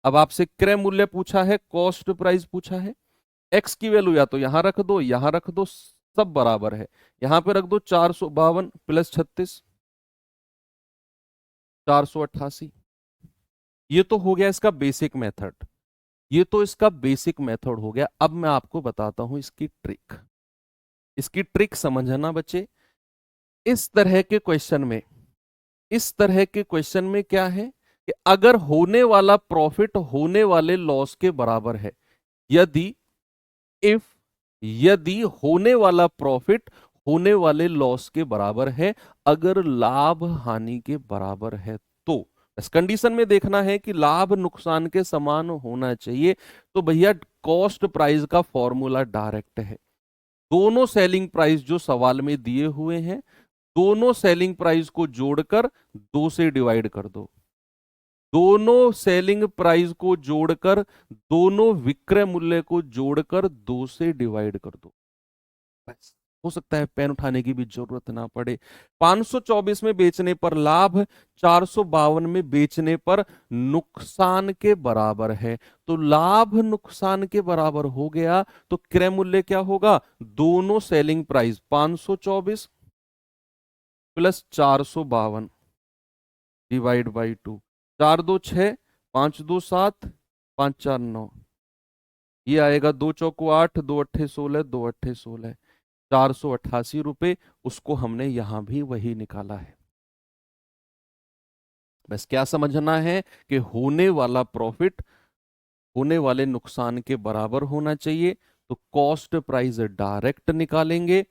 अब आपसे क्रय मूल्य पूछा है, कॉस्ट प्राइस पूछा है। x की वैल्यू या तो यहां रख दो, यहां रख दो, सब बराबर है। यहां पे रख दो 452 प्लस 36, 488। ये तो हो गया इसका बेसिक मेथड, ये तो इसका बेसिक मेथड हो गया। अब मैं आपको बताता हूं इसकी ट्रिक। इसकी ट्रिक समझना बच्चे। इस तरह के क्वेश्चन में, इस तरह के क्वेश्चन में क्या है कि अगर होने वाला प्रॉफिट होने वाले लॉस के बराबर है, यदि इफ यदि होने वाला प्रॉफिट होने वाले लॉस के बराबर है, अगर लाभ हानि के बराबर है, तो इस कंडीशन में देखना है कि लाभ नुकसान के समान होना चाहिए। तो भैया कॉस्ट प्राइस का फॉर्मूला डायरेक्ट है। दोनों सेलिंग प्राइस जो सवाल में दिए हुए हैं, दोनों सेलिंग प्राइस को जोड़कर 2 से डिवाइड कर दो। दोनों सेलिंग प्राइस को जोड़कर, दोनों विक्रय मूल्य को जोड़कर 2 से डिवाइड कर दो। बस, हो सकता है पेन उठाने की भी जरूरत ना पड़े। 524 में बेचने पर लाभ, 452 में बेचने पर नुकसान के बराबर है। तो लाभ नुकसान के बराबर हो गया, तो क्रय मूल्य क्या होगा? दोनों selling price 524 plus 452 divide by 2। 4 2 6, 5 2 7, 5 4 9, ये आएगा 2 चौको 8, 2 अट्ठे 16, 2 अट्ठे 16, 488 रुपए। उसको हमने यहां भी वही निकाला है। बस क्या समझना है कि होने वाला प्रॉफिट होने वाले नुकसान के बराबर होना चाहिए। तो कॉस्ट प्राइस डायरेक्ट निकालेंगे,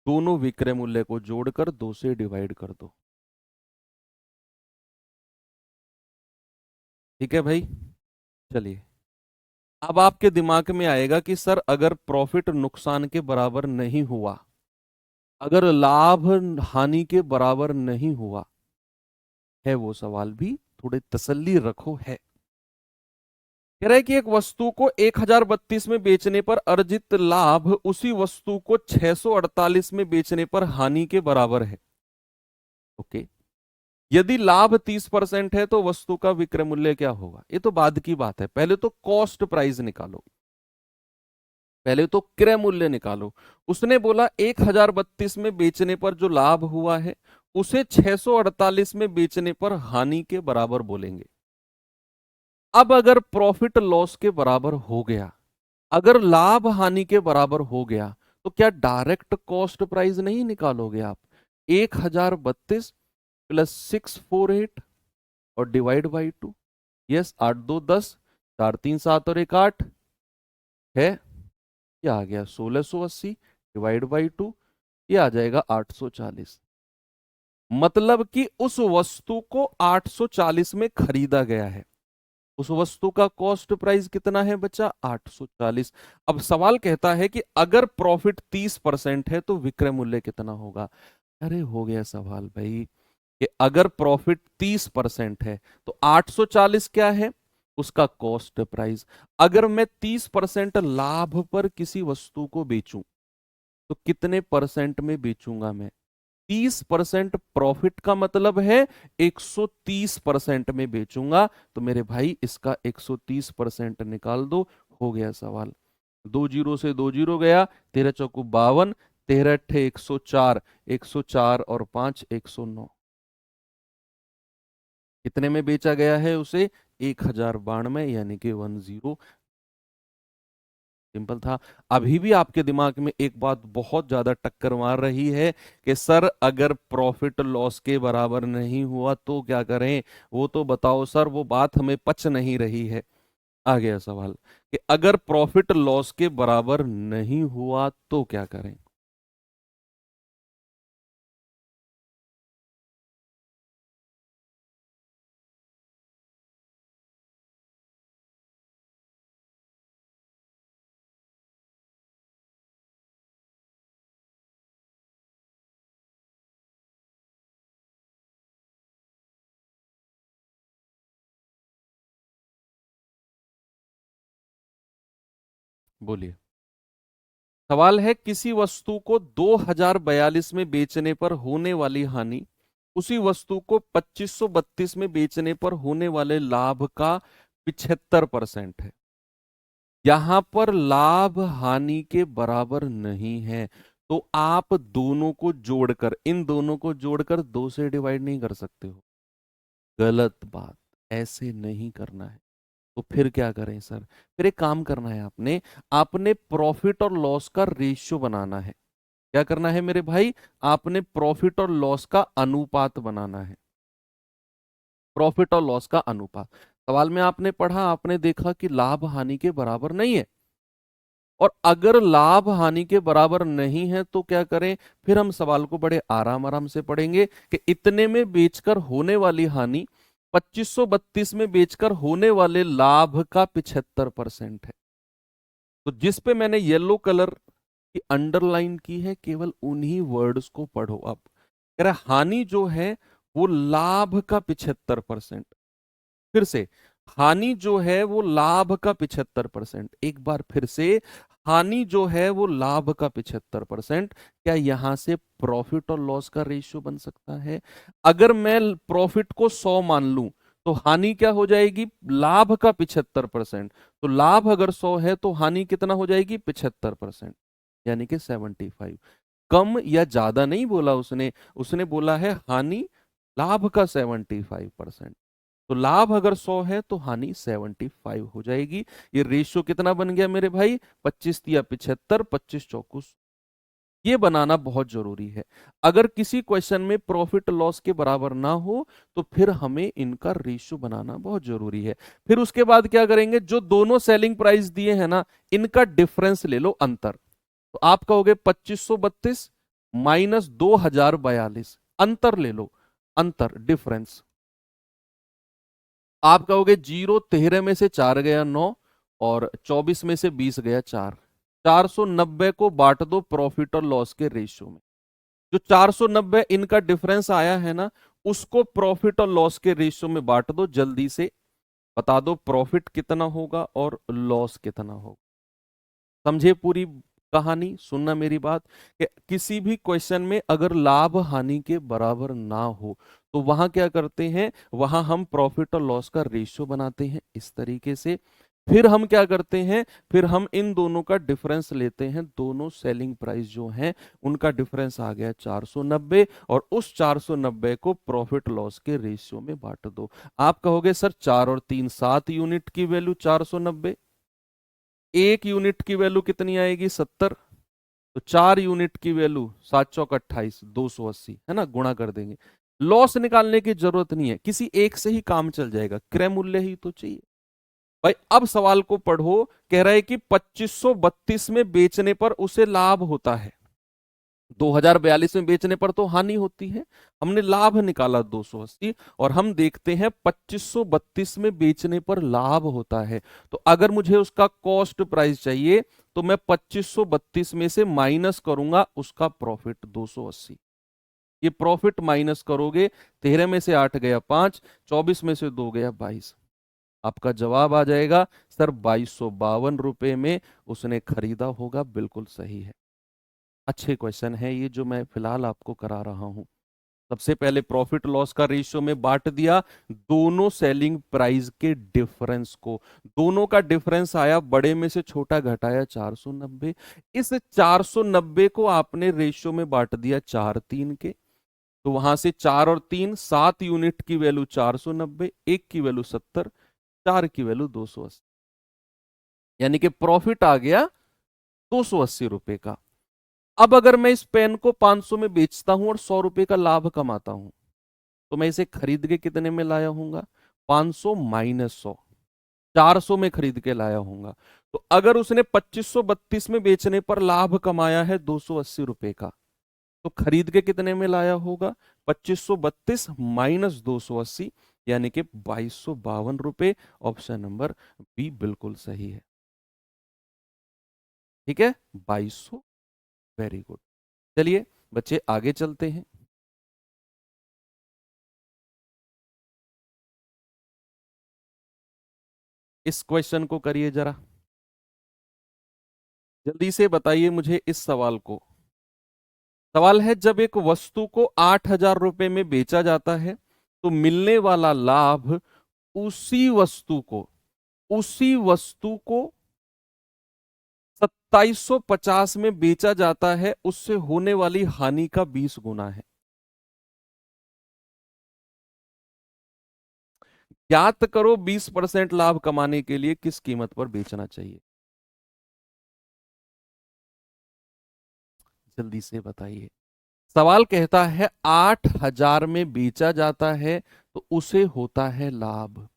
दोनों विक्रय मूल्य को जोड़कर 2 से डिवाइड कर दो। ठीक है भाई, चलिए। अब आपके दिमाग में आएगा कि सर अगर प्रॉफिट नुकसान के बराबर नहीं हुआ, अगर लाभ हानि के बराबर नहीं हुआ है, वो सवाल भी थोड़े तसल्ली रखो है। कह रहा है कि एक वस्तु को 1032 में बेचने पर अर्जित लाभ उसी वस्तु को 648 में बेचने पर हानि के बराबर है। ओके, यदि लाभ 30% है तो वस्तु का विक्रय मूल्य क्या होगा? ये तो बाद की बात है, पहले तो कॉस्ट प्राइस निकालो, पहले तो क्रय मूल्य निकालो। उसने बोला 1032 में बेचने पर जो लाभ हुआ है उसे 648 में बेचने पर हानि के बराबर बोलेंगे। अब अगर प्रॉफिट लॉस के बराबर हो गया, अगर लाभ हानि के बराबर हो गया, तो क्या डायरेक्ट कॉस्ट प्राइस नहीं निकालोगे आप? 1032 प्लस 648 और डिवाइड बाई 2। यस, 8 2 10, 4 3 7 और 1 8 है। ये आ गया 1680 डिवाइड बाई 2, ये आ जाएगा 840। मतलब कि उस वस्तु को 840 में खरीदा गया है। उस वस्तु का कॉस्ट प्राइस कितना है बच्चा? 840। अब सवाल कहता है कि अगर प्रॉफिट 30% है तो विक्रय मूल्य कितना होगा? अरे हो गया सवाल भाई कि अगर प्रॉफिट 30% है तो 840 क्या है? उसका कॉस्ट प्राइस। अगर मैं 30% लाभ पर किसी वस्तु को बेचूं तो कितने परसेंट में बेचूंगा मैं? 30% प्रॉफिट का मतलब है 130% में बेचूंगा। तो मेरे भाई इसका 130% निकाल दो। हो गया सवाल। 2 जीरो से 2 जीरो गया, 13 चौकू 52, 13 अट्ठे 104, 104 और 5 109। कितने में बेचा गया है उसे? 1092, यानी कि 10। सिंपल था। अभी भी आपके दिमाग में एक बात बहुत ज्यादा टक्कर मार रही है कि सर अगर प्रॉफिट लॉस के बराबर नहीं हुआ तो क्या करें? वो तो बताओ सर, वो बात हमें पच नहीं रही है। आ गया सवाल कि अगर प्रॉफिट लॉस के बराबर नहीं हुआ तो क्या करें? बोलिए। सवाल है, किसी वस्तु को 2042 में बेचने पर होने वाली हानि उसी वस्तु को 2532 में बेचने पर होने वाले लाभ का 75% है। यहां पर लाभ हानि के बराबर नहीं है, तो आप दोनों को जोड़कर, इन दोनों को जोड़कर 2 से डिवाइड नहीं कर सकते हो। गलत बात, ऐसे नहीं करना है। तो फिर क्या करें सर? फिर एक काम करना है, आपने आपने प्रॉफिट और लॉस का रेशियो बनाना है। क्या करना है मेरे भाई? आपने प्रॉफिट और लॉस का अनुपात बनाना है। प्रॉफिट और लॉस का अनुपात। सवाल में आपने पढ़ा, आपने देखा कि लाभ हानि के बराबर नहीं है, और अगर लाभ हानि के बराबर नहीं है तो क्या करें? फिर हम सवाल को बड़े आराम आराम से पढ़ेंगे कि इतने में बेचकर होने वाली हानि 2532 में बेचकर होने वाले लाभ का 75% है। तो जिस पे मैंने येलो कलर की अंडरलाइन की है, केवल उन्हीं वर्ड्स को पढ़ो। अब कह रहा है हानि जो है वो लाभ का 75%। फिर से, हानि जो है वो लाभ का 75%। एक बार फिर से, हानि जो है वो लाभ का 75%। क्या यहां से प्रॉफिट और लॉस का रेशियो बन सकता है? अगर मैं प्रॉफिट को 100 मान लूं तो हानि क्या हो जाएगी? लाभ का 75%। तो लाभ अगर 100 है तो हानि कितना हो जाएगी? 75%, यानी कि 75। कम या ज्यादा नहीं बोला उसने, उसने बोला है हानि लाभ का 75%। तो लाभ अगर 100 है तो हानि 75 हो जाएगी। ये रेशियो कितना बन गया मेरे भाई? 25 या 75, 25 चौकुस। ये बनाना बहुत जरूरी है। अगर किसी क्वेश्चन में प्रॉफिट लॉस के बराबर ना हो तो फिर हमें इनका रेशियो बनाना बहुत जरूरी है। फिर उसके बाद क्या करेंगे? जो दोनों सेलिंग प्राइस दिए हैं ना, इनका डिफरेंस ले लो, अंतर। तो आप कहोगे 2532 माइनस 2042, अंतर ले लो, अंतर, डिफरेंस। आप कहोगे 0 13 में से 4 गया 9, और 24 में से 20 गया 4। 490 को बांट दो प्रॉफिट और लॉस के रेशियो में। जो 490 इनका डिफरेंस आया है ना, उसको प्रॉफिट और लॉस के रेशियो में बांट दो। जल्दी से बता दो प्रॉफिट कितना होगा और लॉस कितना होगा। समझे पूरी कहानी? सुनना मेरी बात, कि किसी भी क्वेश्चन में अगर लाभ हानि के बराबर ना हो तो वहां क्या करते हैं? वहां हम प्रॉफिट और लॉस का रेशियो बनाते हैं इस तरीके से। फिर हम क्या करते हैं? फिर हम इन दोनों का डिफरेंस लेते हैं। दोनों सेलिंग प्राइस जो हैं उनका डिफरेंस आ गया 490, और उस 490 को प्रॉफिट लॉस के रेशियो में बांट दो। आप कहोगे सर 4 और 3 7 यूनिट की वैल्यू 490, एक यूनिट की वैल्यू कितनी आएगी? 70। तो 4 यूनिट की वैल्यू 7 चौक 28, 280, है ना, गुणा कर देंगे। लॉस निकालने की जरूरत नहीं है, किसी एक से ही काम चल जाएगा, क्रय मूल्य ही तो चाहिए भाई। अब सवाल को पढ़ो, कह रहा है कि 2532 में बेचने पर उसे लाभ होता है, 2042 में बेचने पर तो हानि होती है। हमने लाभ निकाला 280, और हम देखते हैं 2532 में बेचने पर लाभ होता है। तो अगर मुझे उसका कॉस्ट प्राइस चाहिए तो मैं 2532 में से माइनस करूंगा उसका प्रॉफिट 280। ये प्रॉफिट माइनस करोगे, 13 में से 8 गया 5, 24 में से 2 गया 22। आपका जवाब आ जाएगा सर 2252 में उसने खरीदा होगा। बिल्कुल सही है। अच्छे क्वेश्चन है ये जो मैं फिलहाल आपको करा रहा हूं। सबसे पहले प्रॉफिट लॉस का रेशियो में बांट दिया दोनों सेलिंग प्राइस के डिफरेंस को। दोनों का डिफरेंस आया, बड़े में से छोटा घटाया 490। इस 490 को आपने रेशियो में बांट दिया 4 3 के। तो वहां से 4 और 3, 7 यूनिट की वैल्यू 490, एक की वैल्यू 70, 4 की वैल्यू 280, यानी कि प्रॉफिट आ गया 280 रुपए का। अब अगर मैं इस पेन को 500 में बेचता हूं और 100 रुपए का लाभ कमाता हूं, तो मैं इसे खरीद के कितने में लाया हूंगा? 500 माइनस 100, 400 में खरीद के लाया हूंगा। तो अगर उसने 2532 में बेचने पर लाभ कमाया है 280 रुपए का, तो खरीद के कितने में लाया होगा? 2532 माइनस 280, यानी कि 2252 रुपए। ऑप्शन नंबर बी बिल्कुल सही है। ठीक है, 2200। Very good. चलिए बच्चे आगे चलते हैं। इस क्वेश्चन को करिए जरा, जल्दी से बताइए मुझे इस सवाल को। सवाल है, जब एक वस्तु को 8000 रुपए में बेचा जाता है तो मिलने वाला लाभ उसी वस्तु को 2750 में बेचा जाता है, उससे होने वाली हानि का 20 गुना है। ज्ञात करो 20% लाभ कमाने के लिए किस कीमत पर बेचना चाहिए। जल्दी से बताइए। सवाल कहता है 8,000 में बेचा जाता है तो उसे होता है लाभ।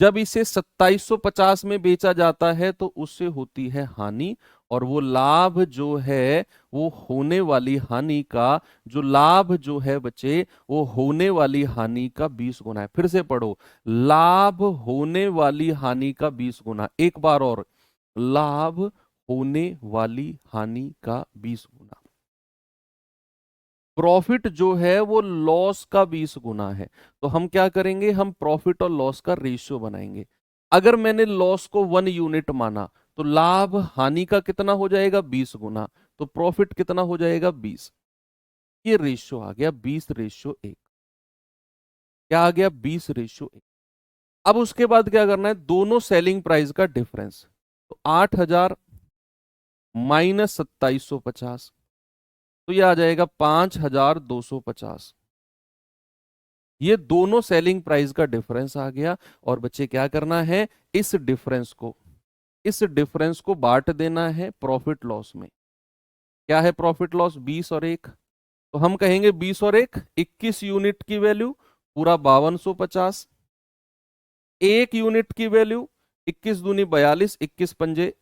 जब इसे 2750 में बेचा जाता है तो उससे होती है हानि। और वो लाभ जो है, वो होने वाली हानि का, जो लाभ जो है बच्चे, वो होने वाली हानि का 20 गुना है। फिर से पढ़ो, लाभ होने वाली हानि का 20 गुना। एक बार और, लाभ होने वाली हानि का 20 गुना। प्रॉफिट जो है वो लॉस का 20 गुना है। तो हम क्या करेंगे, हम प्रॉफिट और लॉस का रेशियो बनाएंगे। अगर मैंने लॉस को 1 यूनिट माना तो लाभ हानि का कितना हो जाएगा, 20 गुना। तो प्रॉफिट कितना हो जाएगा, 20। ये रेशियो आ गया 20:1। क्या आ गया, 20:1। अब उसके बाद क्या करना है, दोनों सेलिंग प्राइस का डिफरेंस। तो 8,000 माइनस 2750, तो ये आ जाएगा 5,250। ये दोनों सेलिंग प्राइस का डिफरेंस आ गया। और बच्चे क्या करना है, इस डिफरेंस को बांट देना है प्रॉफिट लॉस में। क्या है प्रॉफिट लॉस, 20 और 1। तो हम कहेंगे 20 और 1, 21 यूनिट की वैल्यू, पूरा 5250। 1 यूनिट की वैल्यू, 21 दूनी 42, 21 पंजे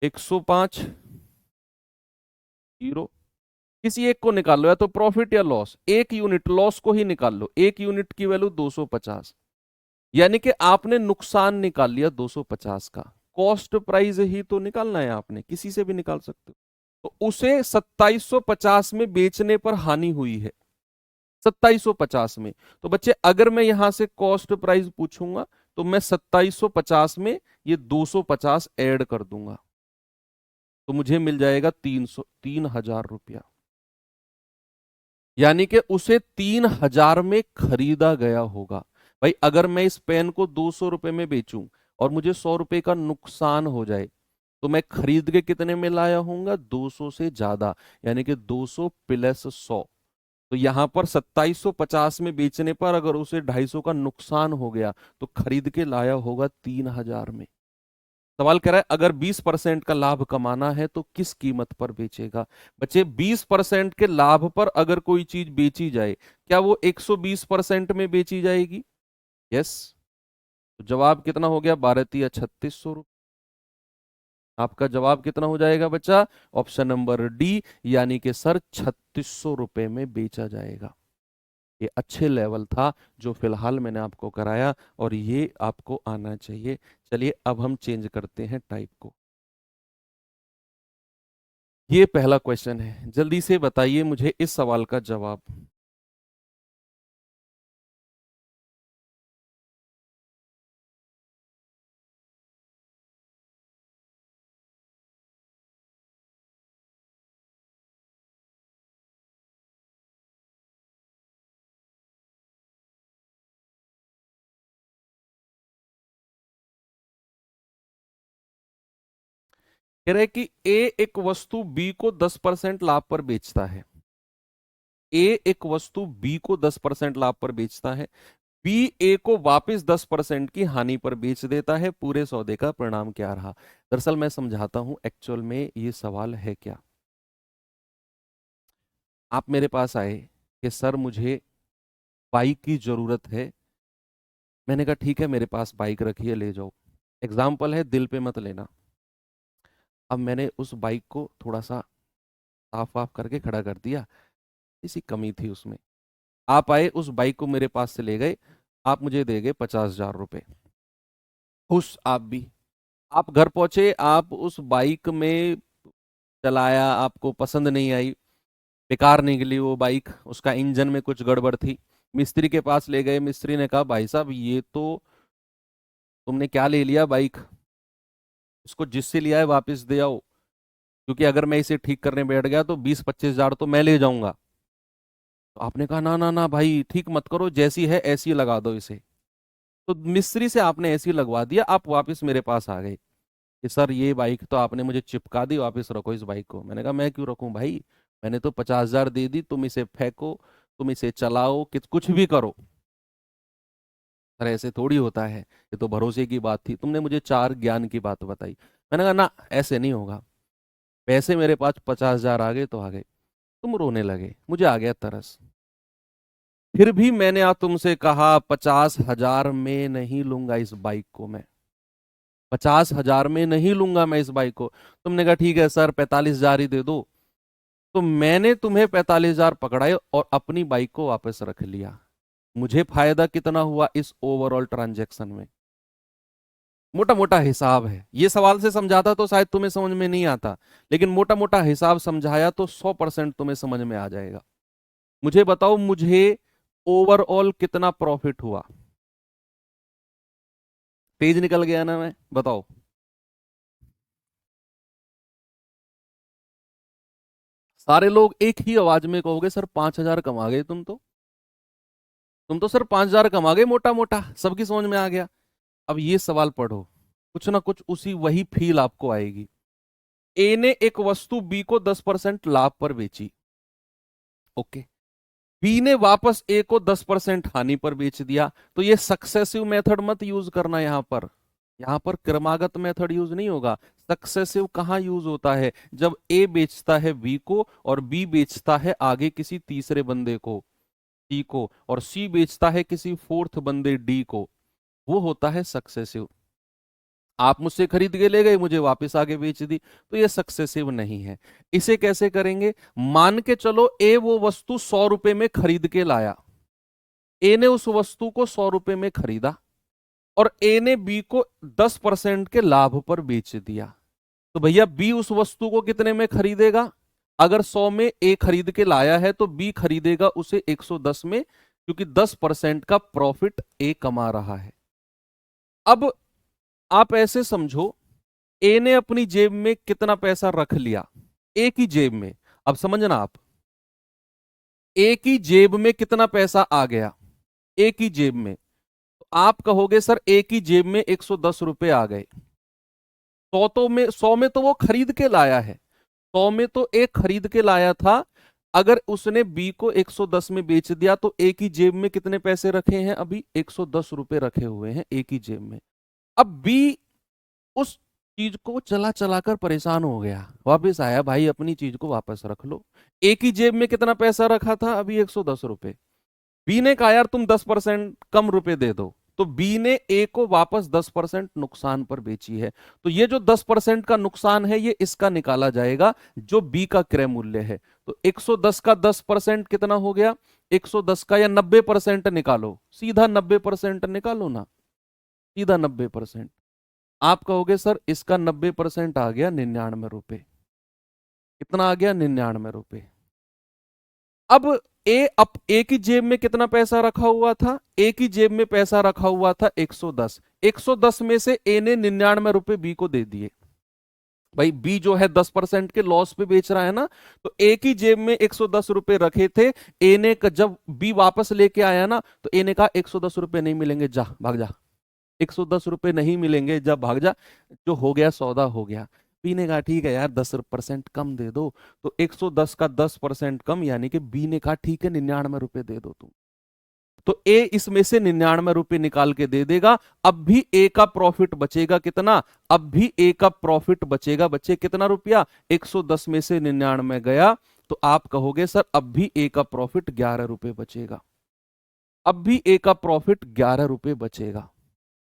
105, जीरो। किसी एक को निकाल लो, या तो प्रॉफिट या लॉस। 1 यूनिट लॉस को ही निकाल लो। 1 यूनिट की वैल्यू 250, यानी कि आपने नुकसान निकाल लिया 250 का। कॉस्ट प्राइस ही तो निकालना है आपने, किसी से भी निकाल सकते हो। तो उसे 2750 में बेचने पर हानि हुई है, 2750 में। तो बच्चे अगर मैं यहां से कॉस्ट प्राइस पूछूंगा तो मैं 2750 में ये 250 ऐड कर दूंगा, तो मुझे मिल जाएगा 3,000 रुपया। यानी कि उसे 3,000 में खरीदा गया होगा। भाई अगर मैं इस पेन को 200 रुपए में बेचूं और मुझे 100 रुपए का नुकसान हो जाए, तो मैं खरीद के कितने में लाया होऊंगा, 200 से ज्यादा, यानी कि 200 प्लस 100। तो यहां पर 2750 में बेचने पर अगर उसे 250 का नुकसान हो गया तो खरीद के लाया होगा 3,000 में। सवाल कह रहा है अगर 20% का लाभ कमाना है तो किस कीमत पर बेचेगा। बच्चे 20% के लाभ पर अगर कोई चीज बेची जाए, क्या वो 120% में बेची जाएगी? यस। तो जवाब कितना हो गया, 12,3600 रुपये। आपका जवाब कितना हो जाएगा बच्चा, ऑप्शन नंबर डी, यानी कि सर 3,600 रुपये में बेचा जाएगा। ये अच्छे लेवल था जो फिलहाल मैंने आपको कराया, और ये आपको आना चाहिए। चलिए अब हम चेंज करते हैं टाइप को। ये पहला क्वेश्चन है, जल्दी से बताइए मुझे इस सवाल का जवाब। कह रहे कि ए एक वस्तु बी को 10% लाभ पर बेचता है। ए एक वस्तु बी को 10% लाभ पर बेचता है। बी ए को वापस 10% की हानि पर बेच देता है। पूरे सौदे का परिणाम क्या रहा। दरअसल मैं समझाता हूं एक्चुअल में ये सवाल है क्या। आप मेरे पास आए कि सर मुझे बाइक की जरूरत है। मैंने कहा ठीक है, मेरे पास बाइक रखी है, ले जाओ। एग्जाम्पल है, दिल पे मत लेना। अब मैंने उस बाइक को थोड़ा सा साफ वाफ करके खड़ा कर दिया, इसी कमी थी उसमें। आप आए, उस बाइक को मेरे पास से ले गए, आप मुझे दे गए 50,000 रुपए। खुश आप भी। आप घर पहुंचे, आप उस बाइक में चलाया, आपको पसंद नहीं आई, बेकार निकली वो बाइक, उसका इंजन में कुछ गड़बड़ थी। मिस्त्री के पास ले गए, मिस्त्री ने कहा भाई साहब ये तो तुमने क्या ले लिया बाइक, इसको जिससे लिया है वापस दे आओ, क्योंकि अगर मैं इसे ठीक करने बैठ गया तो 20-25 हजार तो मैं ले जाऊंगा। तो आपने कहा ना ना ना भाई, ठीक मत करो, जैसी है ऐसी लगा दो इसे। तो मिस्त्री से आपने ऐसी लगवा दिया, आप वापस मेरे पास आ गए कि सर ये बाइक तो आपने मुझे चिपका दी, वापस रखो इस बाइक को। मैंने कहा मैं क्यों रखूं भाई, मैंने तो 50,000 दे दी, तुम इसे फेंको, तुम इसे चलाओ, कि कुछ भी करो। सर ऐसे थोड़ी होता है, ये तो भरोसे की बात थी, तुमने मुझे 4 ज्ञान की बात बताई। मैंने कहा ना, ऐसे नहीं होगा। पैसे मेरे पास 50,000 आ गए तो आ गए। तुम रोने लगे, मुझे आ गया तरस। फिर भी मैंने आज तुमसे कहा 50,000 में नहीं लूंगा इस बाइक को मैं, 50,000 में नहीं लूंगा मैं इस बाइक को। तुमने कहा ठीक है सर 45,000 ही दे दो। तो मैंने तुम्हें 45,000 पकड़ाए और अपनी बाइक को वापस रख लिया। मुझे फायदा कितना हुआ इस ओवरऑल ट्रांजैक्शन में? मोटा मोटा हिसाब है, ये सवाल से समझाता तो शायद तुम्हें समझ में नहीं आता, लेकिन मोटा मोटा हिसाब समझाया तो 100% तुम्हें समझ में आ जाएगा। मुझे बताओ, मुझे ओवरऑल कितना प्रॉफिट हुआ? तेज निकल गया ना मैं, बताओ। सारे लोग एक ही आवाज में कहोगे सर 5,000 कमा गए तुम तो सर 5,000 कमा गए, मोटा मोटा सबकी समझ में आ गया। अब ये सवाल पढ़ो, कुछ ना कुछ उसी वही फील आपको आएगी। ए ने एक वस्तु बी को 10% लाभ पर बेची, ओके। बी ने वापस ए को 10% हानि पर बेच दिया। तो ये सक्सेसिव मेथड मत यूज करना यहां पर, यहां पर क्रमागत मेथड यूज नहीं होगा। सक्सेसिव कहां यूज होता है? जब ए बेचता है बी को और बी बेचता है आगे किसी तीसरे बंदे को, सी को, और सी बेचता है किसी फोर्थ बंदे डी को, वो होता है सक्सेसिव। आप मुझसे खरीद के ले गए, मुझे वापस आगे बेच दी, तो ये सक्सेसिव नहीं है। इसे कैसे करेंगे? मान के चलो ए वो वस्तु 100 रुपए में खरीद के लाया, ए ने उस वस्तु को 100 रुपए में खरीदा और ए ने बी को 10% के लाभ पर बेच दिया। तो भैया बी उस वस्तु को कितने में खरीदेगा? अगर 100 में ए खरीद के लाया है तो बी खरीदेगा उसे 110 में, क्योंकि 10% का प्रॉफिट ए कमा रहा है। अब आप ऐसे समझो, ए ने अपनी जेब में कितना पैसा रख लिया? ए की जेब में, अब समझना आप, ए की जेब में कितना पैसा आ गया? ए की जेब में, तो आप कहोगे सर ए की जेब में 110 रुपए आ गए। 100 में तो वो खरीद के लाया है, 100 में तो ए खरीद के लाया था। अगर उसने बी को 110 में बेच दिया तो ए की जेब में कितने पैसे रखे हैं? अभी 110 रुपए रखे हुए हैं ए की जेब में। अब बी उस चीज को चला चला कर परेशान हो गया, वापस आया, भाई अपनी चीज को वापस रख लो। ए की जेब में कितना पैसा रखा था? अभी 110 रुपए। बी ने कहा यार तुम 10% कम रुपए दे दो, तो बी ने ए को वापस 10% नुकसान पर बेची है। तो ये जो 10% का नुकसान है ये इसका निकाला जाएगा जो बी का क्रय मूल्य है। तो 110 का 10% कितना हो गया? 110 का, या 90% निकालो, सीधा 90% निकालो ना, सीधा 90%। आप कहोगे सर इसका 90% आ गया 99 रुपए। कितना आ गया? 99 रुपए। अब ए की जेब में कितना पैसा रखा हुआ था? ए की जेब में पैसा रखा हुआ था 110। 110 में से ए ने 99 रुपए बी को दे दिए। भाई बी जो है 10% के लॉस पे बेच रहा है ना, तो ए की जेब में 110 रुपए रखे थे। ए ने जब बी वापस लेके आया ना, तो ए ने कहा 110 रुपए नहीं मिलेंगे, जा भाग जा, 110 रुपए नहीं मिलेंगे, जब भाग जा, जो हो गया सौदा हो गया। बी ने कहा ठीक है यार 10% कम दे दो। तो 110 का 10% कम, यानी कि बी ने कहा ठीक है 99 रुपए दे दो तुम। तो ए इसमें से 99 रुपए निकाल के दे देगा। अब भी ए का प्रॉफिट बचेगा कितना? अब भी ए का प्रॉफिट बचेगा, बचे कितना रुपया? 110 में से 99 गया, तो आप कहोगे सर अब भी ए का प्रॉफिट 11 रुपए बचेगा। अब भी ए का प्रॉफिट 11 रुपए बचेगा।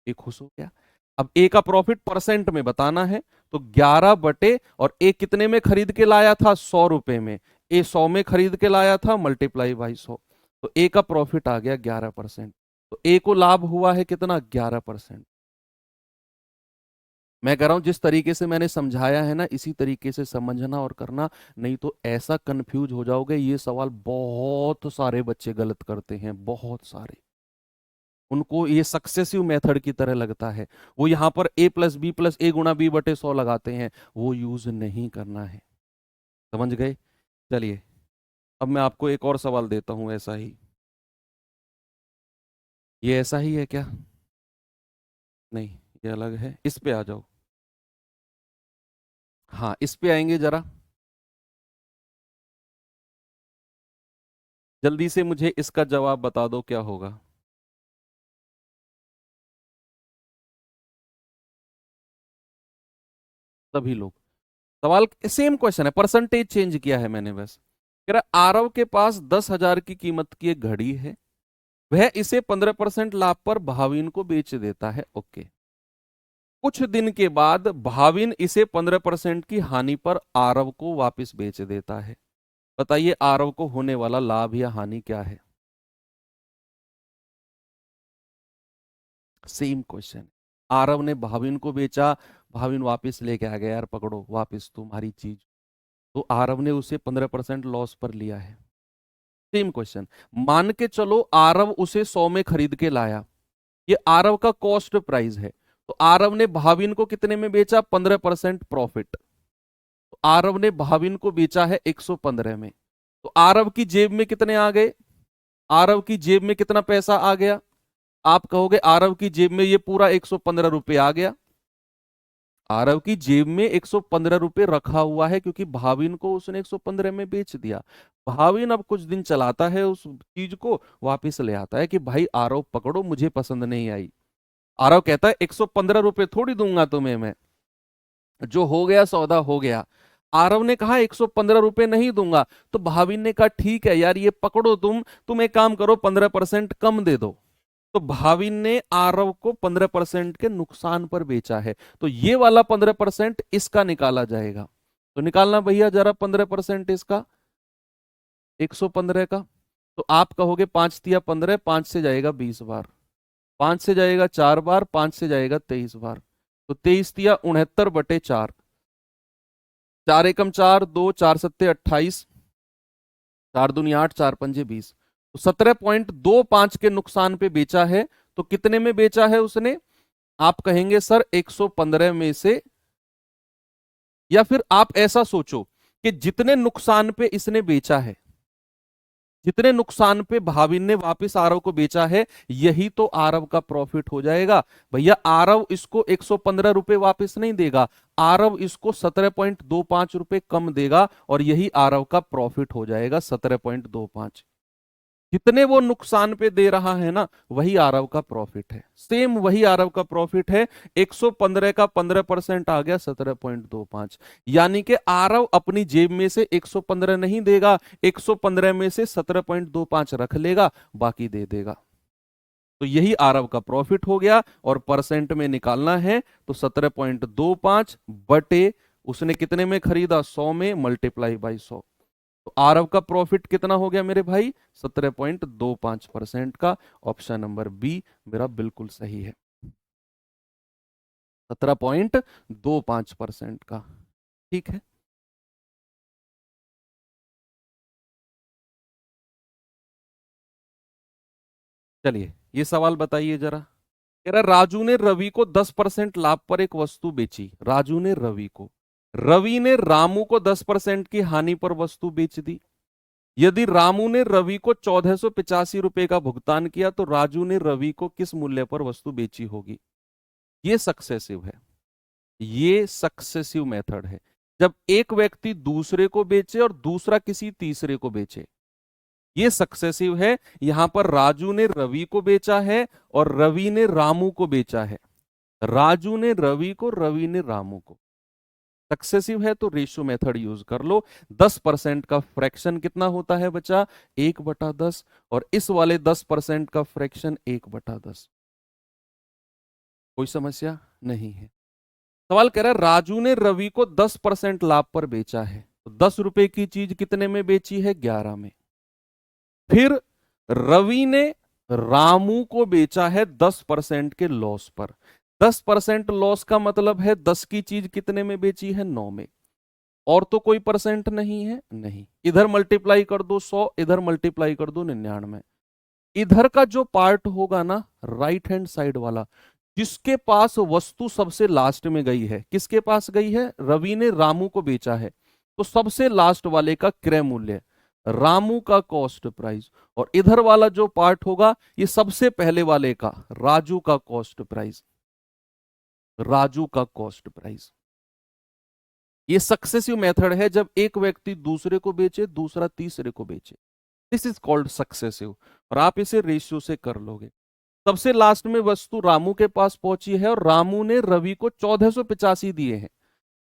ए खुश हो गया। अब ए का प्रॉफिट परसेंट में बताना है, तो 11 बटे, और ए कितने में खरीद के लाया था? 100 रुपए में। ए 100 में खरीद के लाया था, मल्टीप्लाई बाई 100, तो ए का प्रॉफिट आ गया 11%। तो ए को लाभ हुआ है कितना? 11%। मैं कह रहा हूं जिस तरीके से मैंने समझाया है ना, इसी तरीके से समझना और करना, नहीं तो ऐसा कंफ्यूज हो जाओगे। ये सवाल बहुत सारे बच्चे गलत करते हैं, बहुत सारे। उनको ये सक्सेसिव मेथड की तरह लगता है, वो यहां पर a+b+a×b/100 लगाते हैं, वो यूज नहीं करना है। समझ गए? चलिए, अब मैं आपको एक और सवाल देता हूं ऐसा ही। ये ऐसा ही है क्या? नहीं, ये अलग है, इस पे आ जाओ। हाँ, इस पे आएंगे जरा, जल्दी से मुझे इसका जवाब बता दो क्या होगा। सभी लोग। सवाल सेम क्वेश्चन है, परसेंटेज चेंज किया है मैंने बस। कह रहा आरव के पास 10,000 की कीमत की एक घड़ी है, वह इसे 15% लाभ पर भाविन को बेच देता है। ओके। कुछ दिन के बाद भाविन इसे 15% की हानि पर आरव को वापस बेच देता है। बताइए आरव को होने वाला लाभ या हानि क्या है? Same question. आरव ने भाविन को बेचा, भाविन वापस लेके आ गया, यार पकड़ो वापस तुम्हारी चीज, तो आरव ने उसे 15% लॉस पर लिया है। Same question. मान के चलो आरव उसे 100 में खरीद के लाया, ये आरव का कॉस्ट प्राइस है, तो आरव ने भाविन को कितने में बेचा? 15% प्रॉफिट। तो आरव ने भाविन को बेचा है 115 में, तो आरव की जेब में कितने आ गए? आरव की जेब में कितना पैसा आ गया? आप कहोगे आरव की जेब में ये पूरा 115 रुपए आ गया। आरव की जेब में 115 रुपए रखा हुआ है, क्योंकि भाविन को उसने 115 में बेच दिया। भाविन अब कुछ दिन चलाता है उस चीज को, वापिस ले आता है कि भाई आरव पकड़ो, मुझे पसंद नहीं आई। आरव कहता है 115 रुपए थोड़ी दूंगा तुम्हें मैं, जो हो गया सौदा हो गया। आरव ने कहा 115 रुपए नहीं दूंगा, तो भाविन ने कहा ठीक है यार ये पकड़ो, तुम एक काम करो 15% कम दे दो। तो भाविन ने आरव को 15% के नुकसान पर बेचा है, तो ये वाला 15% इसका निकाला जाएगा। तो निकालना भैया जरा 15% इसका 115 का। तो आप कहोगे 5 तिया 15, 5 से जाएगा 20 बार, 5 से जाएगा 4 बार, 5 से जाएगा 23 बार, तो 23 तिया 69/4, 4 एकम 4, 2 4 सत्ते 28, 4 दूनी 8, 4 पंजे 20, तो 17.25 के नुकसान पे बेचा है। तो कितने में बेचा है उसने? आप कहेंगे सर 115 में से, या फिर आप ऐसा सोचो कि जितने नुकसान पे इसने बेचा है, जितने नुकसान पे भाविन ने वापस आरव को बेचा है, यही तो आरव का प्रॉफिट हो जाएगा। भैया आरव इसको 115 रुपए वापस नहीं देगा, आरव इसको 17.25 रुपए कम देगा, और यही आरव का प्रॉफिट हो जाएगा 17.25। जितने वो नुकसान पे दे रहा है ना, वही आरव का प्रॉफिट है, सेम वही आरव का प्रॉफिट है। 115 का 15% आ गया 17.25, यानी कि आरव अपनी जेब में से 115 नहीं देगा, 115 में से 17.25 रख लेगा, बाकी दे देगा। तो यही आरव का प्रॉफिट हो गया, और परसेंट में निकालना है तो 17.25 बटे उसने कितने में खरीदा? 100 में, मल्टीप्लाई बाई 100। तो आरव का प्रॉफिट कितना हो गया मेरे भाई? 17.25% का। ऑप्शन नंबर बी मेरा बिल्कुल सही है, 17.25% का। ठीक है, चलिए ये सवाल बताइए जरा। कह रहा राजू ने रवि को 10% लाभ पर एक वस्तु बेची। राजू ने रवि को, रवि ने रामू को 10% की हानि पर वस्तु बेच दी। यदि रामू ने रवि को 1485 रुपए का भुगतान किया, तो राजू ने रवि को किस मूल्य पर वस्तु बेची होगी? ये सक्सेसिव है, ये सक्सेसिव मेथड है, जब एक व्यक्ति दूसरे को बेचे और दूसरा किसी तीसरे को बेचे, ये सक्सेसिव है। यहां पर राजू ने रवि को बेचा है और रवि ने रामू को बेचा है, राजू ने रवि को, रवि ने रामू को। सक्सेसिव है तो रेशियो मेथड यूज कर लो। 10% का फ्रैक्शन कितना होता है बच्चा? 1/10, और इस वाले 10% का फ्रैक्शन 1/10। कोई समस्या नहीं है। सवाल कह रहा है राजू ने रवि को 10% लाभ पर बेचा है, तो 10 रुपए की चीज कितने में बेची है? 11 में। फिर रवि ने रामू को बेचा है 10% के लॉस पर। 10% लॉस का मतलब है 10 की चीज कितने में बेची है? 9 में। और तो कोई परसेंट नहीं है, नहीं। इधर मल्टीप्लाई कर दो 100, इधर मल्टीप्लाई कर दो 99। इधर का जो पार्ट होगा ना, राइट हैंड साइड वाला, जिसके पास वस्तु सबसे लास्ट में गई है, किसके पास गई है? रवि ने रामू को बेचा है, तो सबसे लास्ट वाले का क्रय मूल्य, रामू का कॉस्ट प्राइस। और इधर वाला जो पार्ट होगा, ये सबसे पहले वाले का, राजू का कॉस्ट प्राइस, राजू का कॉस्ट प्राइस। ये सक्सेसिव मेथड है, जब एक व्यक्ति दूसरे को बेचे, दूसरा तीसरे को बेचे। दिस इज कॉल्ड सक्सेसिव, और आप इसे रेशियो से कर लोगे। सबसे लास्ट में वस्तु रामू के पास पहुंची है, और रामू ने रवि को 1485 दिए हैं,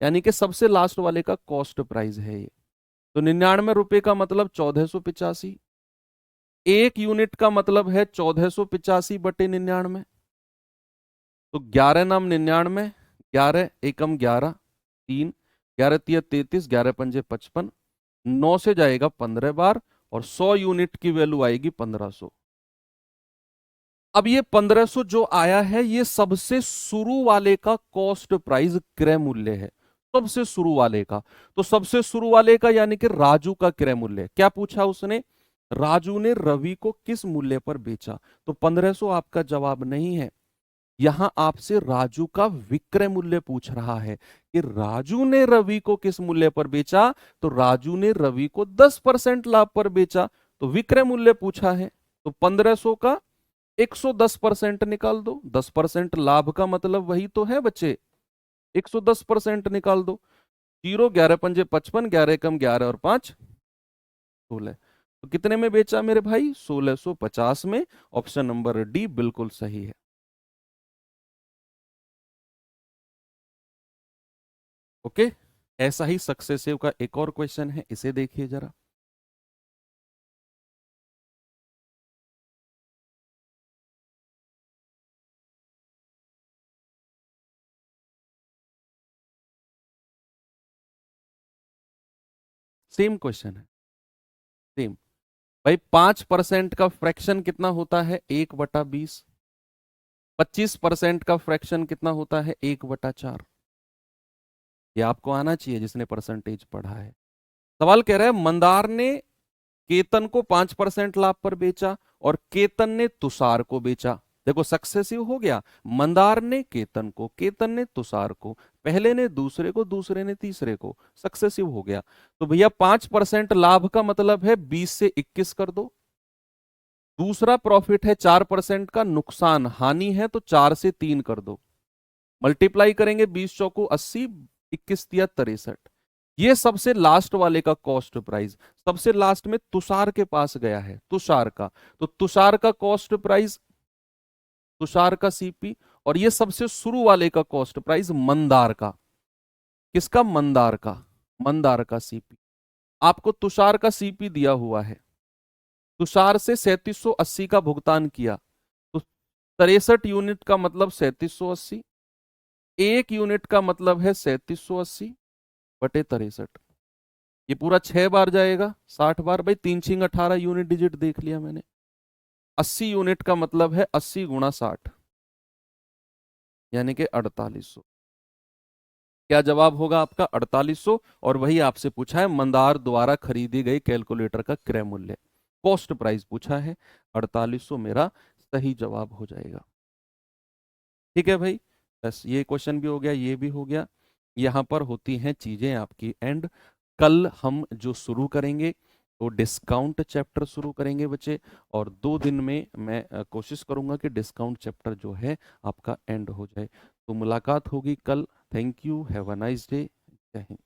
यानी कि सबसे लास्ट वाले का कॉस्ट प्राइस है ये। तो 99 रुपए का मतलब 1485, एक यूनिट का मतलब है 1485 बटे 99। तो 11 नाम 99, 11 एकम 11, 3, 11 तिया 33, 11 पंजे 55, 9 से जाएगा 15 बार और 100 यूनिट की वैल्यू आएगी 1500। अब ये 1500 जो आया है ये सबसे शुरू वाले का कॉस्ट प्राइस क्रय मूल्य है, सबसे शुरू वाले का। तो सबसे शुरू वाले का यानी कि राजू का क्रय मूल्य। क्या पूछा उसने? राजू ने रवि को किस मूल्य पर बेचा। तो 1500 आपका जवाब नहीं है, यहां आपसे राजू का विक्रय मूल्य पूछ रहा है कि राजू ने रवि को किस मूल्य पर बेचा। तो राजू ने रवि को 10% लाभ पर बेचा, तो विक्रय मूल्य पूछा है। तो 1500 का 110% निकाल दो, 10% लाभ का मतलब वही तो है बच्चे, 110% निकाल दो। 0, 11 पंजे 55, 11 कम 11 और 5 16। तो कितने में बेचा मेरे भाई? 1650 में। ऑप्शन नंबर डी बिल्कुल सही है। ओके, ऐसा ही सक्सेसिव का एक और क्वेश्चन है, इसे देखिए जरा। सेम क्वेश्चन है, सेम। भाई 5% का फ्रैक्शन कितना होता है? 1/20। 25% का फ्रैक्शन कितना होता है? 1/4। ये आपको आना चाहिए जिसने परसेंटेज पढ़ा है। सवाल कह रहा है मंदार ने केतन को 5% लाभ पर बेचा और केतन ने तुषार को बेचा। देखो सक्सेसिव हो गया, मंदार ने केतन को, केतन ने तुषार को, पहले ने दूसरे को, दूसरे ने तीसरे को, सक्सेसिव हो गया। तो भैया 5% लाभ का मतलब है 20 से 21 कर दो। दूसरा प्रॉफिट है 4% का नुकसान, हानि है, तो 4 से 3 कर दो। मल्टीप्लाई करेंगे 20 चौको 80, 21 तिया 63। ये सबसे लास्ट वाले का कॉस्ट प्राइस, सबसे लास्ट में तुषार के पास गया है, तुषार का। तो तुषार का कॉस्ट प्राइस, तुषार का सीपी, और ये सबसे शुरू वाले का कॉस्ट प्राइस मंदार का। किसका? मंदार का, मंदार का सीपी। आपको तुषार का सीपी दिया हुआ है, तुषार से 3780 का भुगतान किया, तो 63 यूनिट का मतलब 3780, एक यूनिट का मतलब है 3780 बटे 63। ये पूरा 6 बार जाएगा, 60 बार। भाई 3 छिंग 18 यूनिट डिजिट देख लिया मैंने। 80 यूनिट का मतलब है 80 गुणा 60, यानी कि 4800। क्या जवाब होगा आपका? 4800। और वही आपसे पूछा है मंदार द्वारा खरीदी गई कैलकुलेटर का क्रय मूल्य, कॉस्ट प्राइस पूछा है। 4800 मेरा सही जवाब हो जाएगा। ठीक है भाई, बस ये क्वेश्चन भी हो गया, ये भी हो गया। यहाँ पर होती हैं चीजें आपकी एंड। कल हम जो शुरू करेंगे तो डिस्काउंट चैप्टर शुरू करेंगे बच्चे, और 2 दिन में मैं कोशिश करूंगा कि डिस्काउंट चैप्टर जो है आपका एंड हो जाए। तो मुलाकात होगी कल। Thank you, have a nice day, जय हिंद।